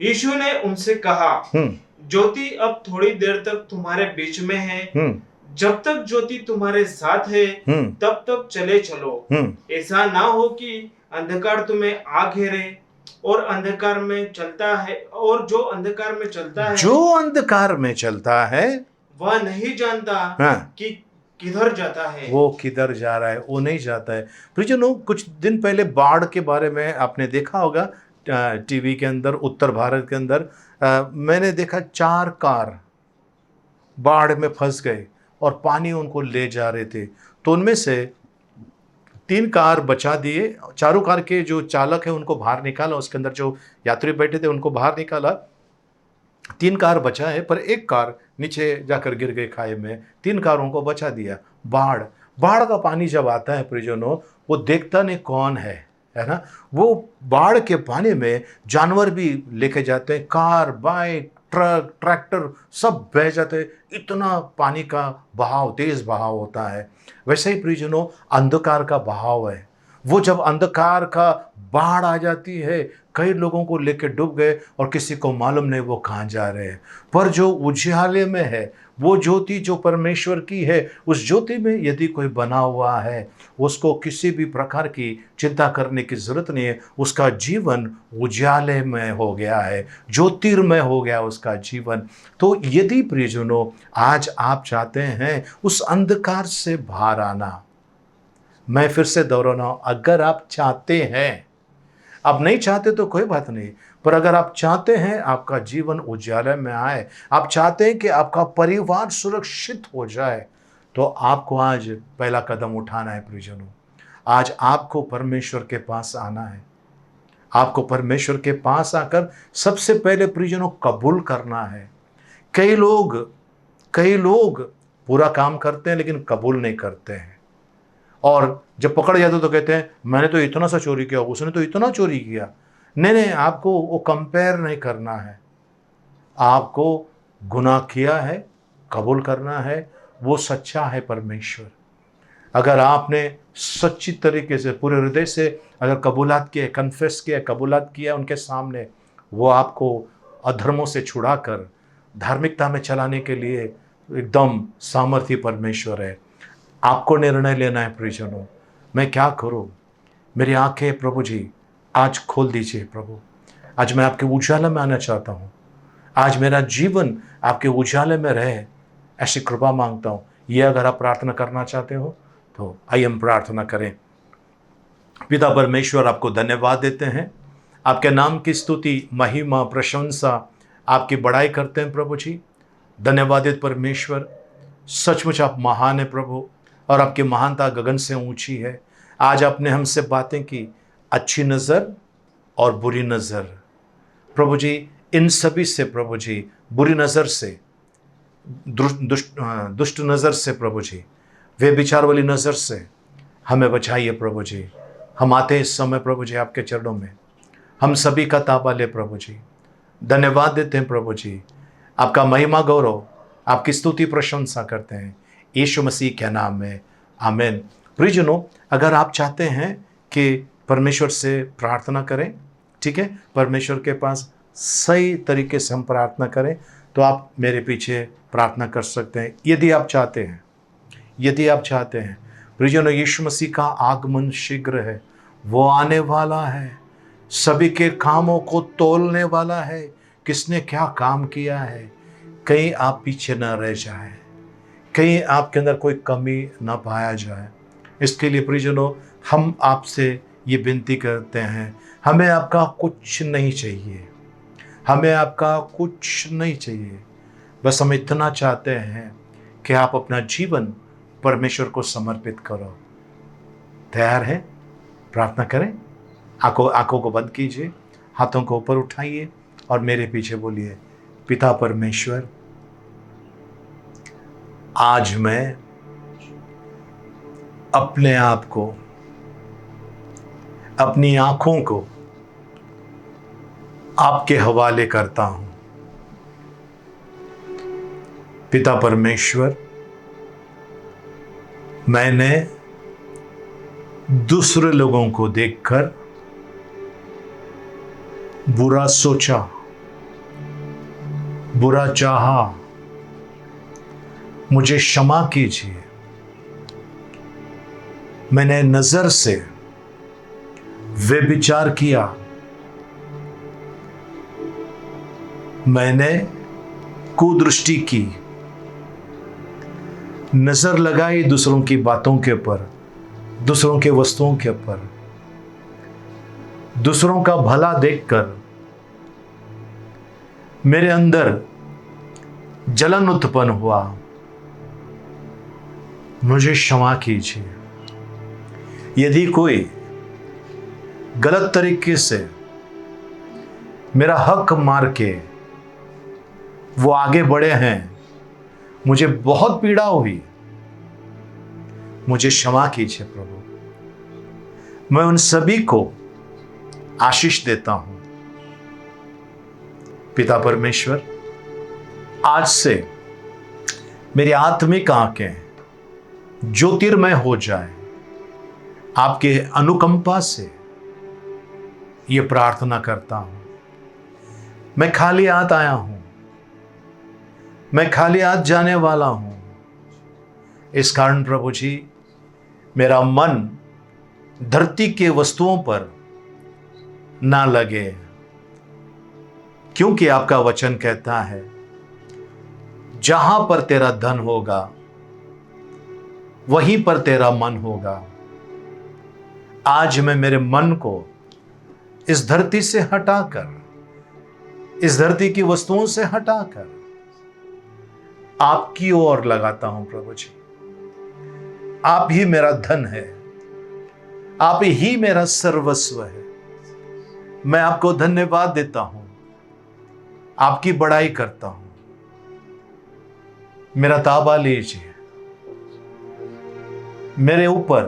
यीशु ने उनसे कहा, ज्योति अब थोड़ी देर तक तुम्हारे बीच में है, जब तक ज्योति तुम्हारे साथ है तब तक चले चलो। ऐसा ना हो कि अंधकार तुम्हें आ घेरे, और अंधकार में चलता है, और जो अंधकार में चलता है वह नहीं जानता कि किधर जाता है। वो किधर जा रहा है, वो नहीं जाता है। प्रियजनों, कुछ दिन पहले बाढ़ के बारे में आपने देखा होगा टीवी के अंदर, उत्तर भारत के अंदर मैंने देखा 4 कार बाढ़ में फंस गए और पानी उनको ले जा रहे थे। तो उनमें से 3 कार बचा दिए, चारों कार के जो चालक है उनको बाहर निकाला, उसके अंदर जो यात्री बैठे थे उनको बाहर निकाला। 3 कार बचा है, पर 1 कार नीचे जाकर गिर गई खाई में। 3 कारों को बचा दिया। बाढ़ का पानी जब आता है प्रियजनों, वो देखता नहीं कौन है ना। वो बाढ़ के पानी में जानवर भी लेके जाते हैं, कार, बाइक, ट्रक, ट्रैक्टर सब बह जाते हैं। इतना पानी का बहाव, तेज बहाव होता है। वैसे ही प्रियजनों अंधकार का बहाव है। वो जब अंधकार का बाढ़ आ जाती है, कई लोगों को लेकर डूब गए और किसी को मालूम नहीं वो कहाँ जा रहे हैं। पर जो उजियाले में है, वो ज्योति जो परमेश्वर की है, उस ज्योति में यदि कोई बना हुआ है, उसको किसी भी प्रकार की चिंता करने की जरूरत नहीं है। उसका जीवन उजियाले में हो गया है, ज्योतिर्मय हो गया उसका जीवन। तो यदि प्रियजनों आज आप चाहते हैं उस अंधकार से बाहर आना, मैं फिर से दोहराना, अगर आप चाहते हैं, आप नहीं चाहते तो कोई बात नहीं, पर अगर आप चाहते हैं आपका जीवन उजाले में आए, आप चाहते हैं कि आपका परिवार सुरक्षित हो जाए, तो आपको आज पहला कदम उठाना है प्रियजनों। आज आपको परमेश्वर के पास आना है। आपको परमेश्वर के पास आकर सबसे पहले प्रियजनों कबूल करना है। कई लोग पूरा काम करते हैं लेकिन कबूल नहीं करते हैं, और जब पकड़ जाते तो कहते हैं मैंने तो इतना सा चोरी किया, उसने तो इतना चोरी किया। नहीं, आपको वो कंपेयर नहीं करना है। आपको गुनाह किया है, कबूल करना है, वो सच्चा है परमेश्वर। अगर आपने सच्ची तरीके से पूरे हृदय से अगर कबूलात किए, कन्फेस किया, कबूलात किया उनके सामने, वो आपको अधर्मों से छुड़ाकर धार्मिकता में चलाने के लिए एकदम सामर्थ्य परमेश्वर है। आपको निर्णय लेना है प्रियजनों, मैं क्या करूं? मेरी आंखें प्रभु जी आज खोल दीजिए प्रभु। आज मैं आपके उजाले में आना चाहता हूं। आज मेरा जीवन आपके उजाले में रहे, ऐसी कृपा मांगता हूं। ये अगर आप प्रार्थना करना चाहते हो तो आइए हम प्रार्थना करें। पिता परमेश्वर, आपको धन्यवाद देते हैं, आपके नाम की स्तुति, महिमा, प्रशंसा, आपकी बड़ाई करते हैं प्रभु जी। धन्यवादित परमेश्वर, सचमुच आप महान है प्रभु, और आपकी महानता गगन से ऊंची है। आज आपने हमसे बातें की, अच्छी नज़र और बुरी नज़र प्रभु जी, इन सभी से प्रभु जी, बुरी नज़र से, दुष्ट नज़र से प्रभु जी, वे विचार वाली नज़र से हमें बचाइए प्रभु जी। हम आते हैं इस समय प्रभु जी आपके चरणों में, हम सभी का ताबा ले प्रभु जी। धन्यवाद देते हैं प्रभु जी, आपका महिमा गौरव, आपकी स्तुति प्रशंसा करते हैं यीशु मसीह के नाम में, आमीन। प्रियजनों, अगर आप चाहते हैं कि परमेश्वर से प्रार्थना करें, ठीक है, परमेश्वर के पास सही तरीके से हम प्रार्थना करें, तो आप मेरे पीछे प्रार्थना कर सकते हैं यदि आप चाहते हैं। यदि आप चाहते हैं प्रियजनों, यीशु मसीह का आगमन शीघ्र है, वो आने वाला है, सभी के कामों को तोलने वाला है। किसने क्या काम किया है, कहीं आप पीछे न रह जाए, कहीं आपके अंदर कोई कमी न पाया जाए। इसके लिए प्रियजनों, हम आपसे ये विनती करते हैं, हमें आपका कुछ नहीं चाहिए, हमें आपका कुछ नहीं चाहिए, बस हम इतना चाहते हैं कि आप अपना जीवन परमेश्वर को समर्पित करो। तैयार है? प्रार्थना करें। आंखों को बंद कीजिए, हाथों को ऊपर उठाइए और मेरे पीछे बोलिए, पिता परमेश्वर, आज मैं अपने आप को, अपनी आंखों को आपके हवाले करता हूं। पिता परमेश्वर, मैंने दूसरे लोगों को देखकर बुरा सोचा, बुरा चाहा, मुझे क्षमा कीजिए। मैंने नजर से व्यभिचार किया, मैंने कुदृष्टि की, नजर लगाई दूसरों की बातों के ऊपर, दूसरों के वस्तुओं के ऊपर, दूसरों का भला देखकर मेरे अंदर जलन उत्पन्न हुआ, मुझे क्षमा कीजिए। यदि कोई गलत तरीके से मेरा हक मार के वो आगे बढ़े हैं, मुझे बहुत पीड़ा हुई, मुझे क्षमा कीजिए प्रभु। मैं उन सभी को आशीष देता हूं। पिता परमेश्वर, आज से मेरी आत्मिक आंखें ज्योतिर्मय हो जाए, आपके अनुकंपा से ये प्रार्थना करता हूं। मैं खाली हाथ आया हूं, मैं खाली हाथ जाने वाला हूं। इस कारण प्रभु जी, मेरा मन धरती के वस्तुओं पर ना लगे, क्योंकि आपका वचन कहता है, जहां पर तेरा धन होगा वहीं पर तेरा मन होगा। आज मैं मेरे मन को इस धरती से हटाकर, इस धरती की वस्तुओं से हटाकर आपकी ओर लगाता हूं प्रभु जी। आप ही मेरा धन है, आप ही मेरा सर्वस्व है। मैं आपको धन्यवाद देता हूं, आपकी बड़ाई करता हूं। मेरा ताबा लीजिए, मेरे ऊपर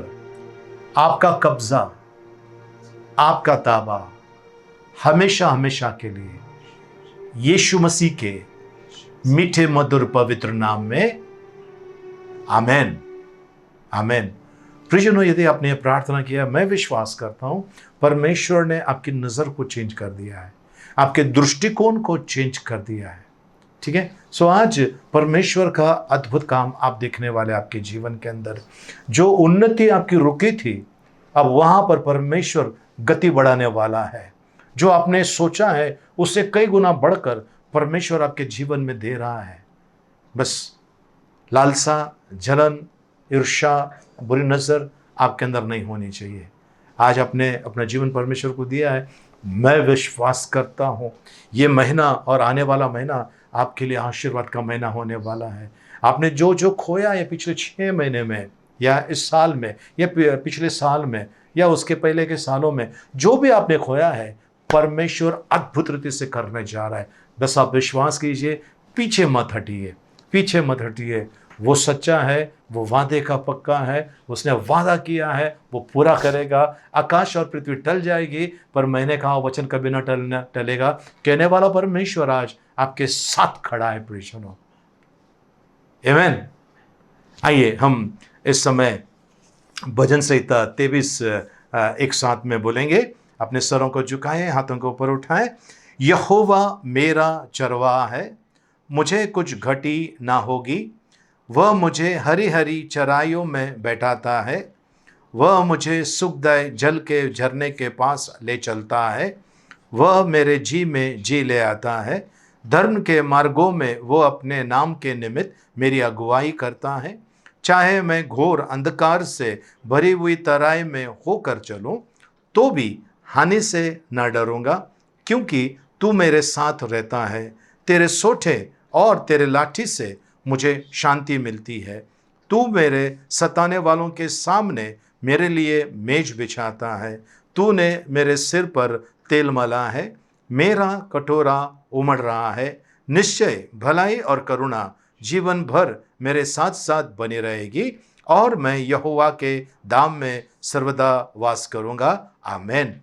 आपका कब्जा, आपका ताबा हमेशा हमेशा के लिए यीशु मसीह के मीठे मधुर पवित्र नाम में आमेन, आमेन। प्रियजनों, यदि आपने प्रार्थना किया, मैं विश्वास करता हूं परमेश्वर ने आपकी नजर को चेंज कर दिया है, आपके दृष्टिकोण को चेंज कर दिया है। ठीक है। सो आज परमेश्वर का अद्भुत काम आप देखने वाले आपके जीवन के अंदर। जो उन्नति आपकी रुकी थी, अब वहां पर परमेश्वर गति बढ़ाने वाला है। जो आपने सोचा है उससे कई गुना बढ़कर परमेश्वर आपके जीवन में दे रहा है। बस लालसा, जलन, ईर्ष्या, बुरी नजर आपके अंदर नहीं होनी चाहिए। आज आपने अपना जीवन परमेश्वर को दिया है। मैं विश्वास करता हूं ये महीना और आने वाला महीना आपके लिए आशीर्वाद का महीना होने वाला है। आपने जो जो खोया है पिछले 6 महीने में या इस साल में या पिछले साल में या उसके पहले के सालों में, जो भी आपने खोया है परमेश्वर अद्भुत रीति से करने जा रहा है। बस आप विश्वास कीजिए, पीछे मत हटिए, पीछे मत हटिए। वो सच्चा है, वो वादे का पक्का है, उसने वादा किया है वो पूरा करेगा। आकाश और पृथ्वी टल जाएगी पर मैंने कहा वचन कभी ना टलेगा। कहने वाला परमेश्वर आज आपके साथ खड़ा है। प्रियजनों, आमेन। आइए हम इस समय भजन संहिता 23 एक साथ में बोलेंगे। अपने सरों को झुकाएं, हाथों को ऊपर उठाएं। यहोवा मेरा चरवाहा है, मुझे कुछ घटी ना होगी। वह मुझे हरी हरी चराइयों में बैठाता है। वह मुझे सुखदायक जल के झरने के पास ले चलता है। वह मेरे जी में जी ले आता है। धर्म के मार्गों में वो अपने नाम के निमित्त मेरी अगुवाई करता है। चाहे मैं घोर अंधकार से भरी हुई तराई में होकर चलूं तो भी हानि से न डरूंगा, क्योंकि तू मेरे साथ रहता है। तेरे सोठे और तेरे लाठी से मुझे शांति मिलती है। तू मेरे सताने वालों के सामने मेरे लिए मेज बिछाता है। तूने मेरे सिर पर तेल मला है। मेरा कटोरा उमड़ रहा है। निश्चय भलाई और करुणा जीवन भर मेरे साथ साथ बनी रहेगी और मैं यहोवा के धाम में सर्वदा वास करूंगा। आमेन।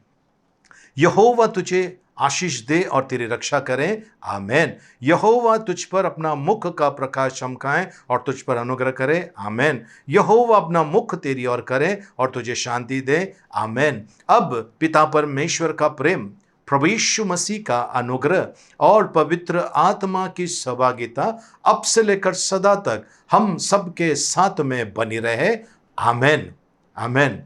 यहोवा तुझे आशीष दे और तेरी रक्षा करें। आमेन। यहोवा तुझ पर अपना मुख का प्रकाश चमकाए और तुझ पर अनुग्रह करे। आमेन। यहोवा अपना मुख तेरी ओर करे और तुझे शांति दे। आमेन। अब पिता परमेश्वर का प्रेम, प्रभु यीशु मसीह का अनुग्रह और पवित्र आत्मा की सहभागिता अब से लेकर सदा तक हम सबके साथ में बनी रहे। Amen, amen.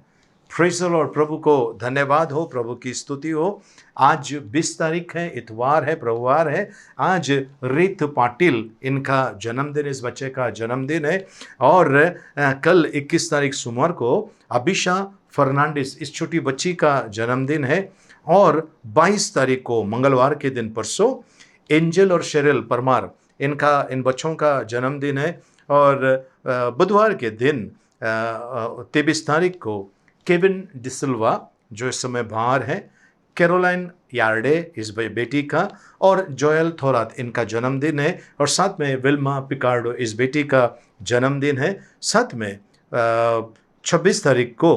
Praise the lord. प्रभु को धन्यवाद हो, प्रभु की स्तुति हो। आज 20 तारीख है, इतवार है, प्रभुवार है। आज रीत पाटिल इनका जन्मदिन, इस बच्चे का जन्मदिन है। और कल 21 तारीख सोमवार को अभिषा फर्नांडिस इस छोटी बच्ची का जन्मदिन है। और 22 तारीख को मंगलवार के दिन परसों एंजल और शेरिल परमार इन बच्चों का जन्मदिन है। और बुधवार के दिन 23 तारीख को केविन डिसिल्वा जो इस समय बाहर है, कैरोलाइन यार्डे इस बेटी का, और जोएल थोरात इनका जन्मदिन है। और साथ में विल्मा पिकार्डो इस बेटी का जन्मदिन है। साथ में 26 तारीख को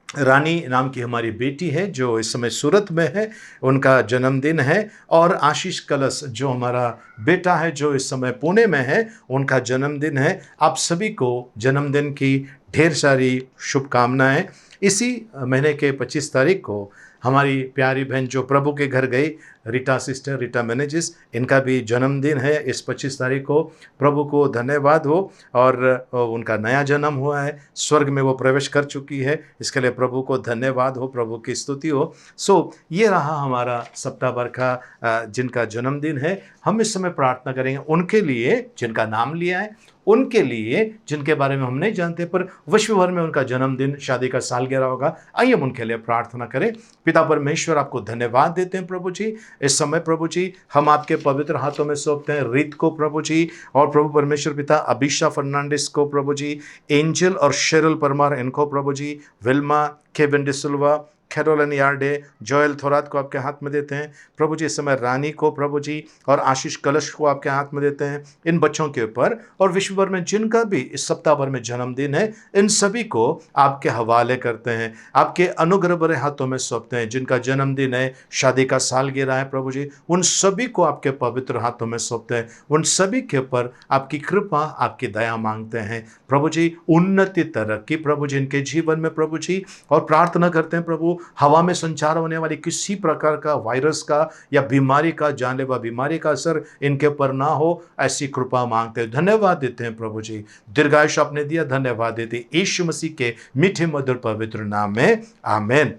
रानी नाम की हमारी बेटी है जो इस समय सूरत में है, उनका जन्मदिन है। और आशीष कलश जो हमारा बेटा है जो इस समय पुणे में है, उनका जन्मदिन है। आप सभी को जन्मदिन की ढेर सारी शुभकामनाएं। इसी महीने के 25 तारीख को हमारी प्यारी बहन जो प्रभु के घर गई, रीटा सिस्टर, रीटा मैनेजिस, इनका भी जन्मदिन है इस 25 तारीख को। प्रभु को धन्यवाद हो और उनका नया जन्म हुआ है, स्वर्ग में वो प्रवेश कर चुकी है, इसके लिए प्रभु को धन्यवाद हो, प्रभु की स्तुति हो। सो ये रहा हमारा सप्ताह भर का जिनका जन्मदिन है। हम इस समय प्रार्थना करेंगे उनके लिए जिनका नाम लिया है, उनके लिए जिनके बारे में हम नहीं जानते पर विश्व भर में उनका जन्मदिन, शादी का सालगिरह होगा। आइए हम उनके लिए प्रार्थना करें। पिता परमेश्वर, आपको धन्यवाद देते हैं प्रभु जी। इस समय प्रभु जी हम आपके पवित्र हाथों में सौंपते हैं रीत को प्रभु जी, और प्रभु परमेश्वर पिता अभिषा फर्नांडिस को प्रभु जी, एंजल और शेरल परमार इनको प्रभु जी, Wilma, Kevin D'Silva, Caroline Yarde, Joel Thorat को आपके हाथ में देते हैं प्रभु जी। इस समय रानी को प्रभु जी और आशीष कलश को आपके हाथ में देते हैं, इन बच्चों के ऊपर, और विश्व भर में जिनका भी इस सप्ताह भर में जन्मदिन है इन सभी को आपके हवाले करते हैं, आपके अनुग्रह भरे हाथों में सौंपते हैं। जिनका जन्मदिन है, शादी का सालगिरह है प्रभु जी, उन सभी को आपके पवित्र हाथों में सौंपते हैं। उन सभी के ऊपर आपकी कृपा, आपकी दया मांगते हैं प्रभु जी। उन्नति, तरक्की प्रभु जी इनके जीवन में प्रभु जी, और प्रार्थना करते हैं प्रभु हवा में संचार होने वाली किसी प्रकार का वायरस का या बीमारी का, जानलेवा बीमारी का असर इनके ऊपर ना हो, ऐसी कृपा मांगते हैं। धन्यवाद देते हैं प्रभु जी, दीर्घायुष आपने दिया, धन्यवाद देते यीशु मसीह के मीठे मधुर पवित्र नाम में, आमेन।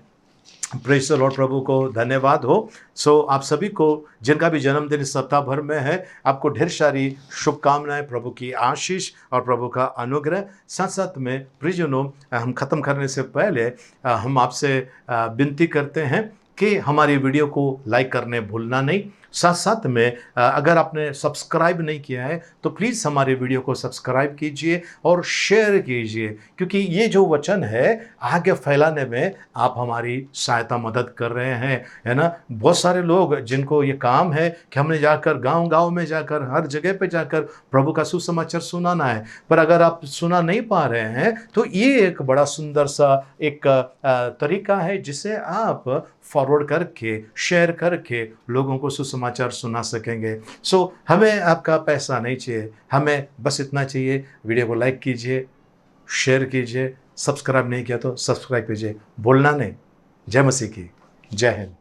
प्रेज़ द लॉर्ड, प्रभु को धन्यवाद हो। सो आप सभी को जिनका भी जन्मदिन इस सप्ताह भर में है, आपको ढेर सारी शुभकामनाएं, प्रभु की आशीष और प्रभु का अनुग्रह। साथ साथ में प्रियजनों, हम ख़त्म करने से पहले हम आपसे विनती करते हैं कि हमारी वीडियो को लाइक करने भूलना नहीं। साथ साथ में अगर आपने सब्सक्राइब नहीं किया है तो प्लीज़ हमारे वीडियो को सब्सक्राइब कीजिए और शेयर कीजिए, क्योंकि ये जो वचन है आगे फैलाने में आप हमारी सहायता, मदद कर रहे हैं, है ना। बहुत सारे लोग जिनको ये काम है कि हमने जाकर गांव-गांव में जाकर, हर जगह पे जाकर प्रभु का सुसमाचार सुनाना है, पर अगर आप सुना नहीं पा रहे हैं तो ये एक बड़ा सुंदर सा एक तरीका है जिसे आप फॉरवर्ड करके, शेयर करके लोगों को सुसमाचार सुना सकेंगे। सो हमें आपका पैसा नहीं चाहिए, हमें बस इतना चाहिए, वीडियो को लाइक कीजिए, शेयर कीजिए, सब्सक्राइब नहीं किया तो सब्सक्राइब कीजिए, बोलना नहीं। जय मसीह की, जय हिंद।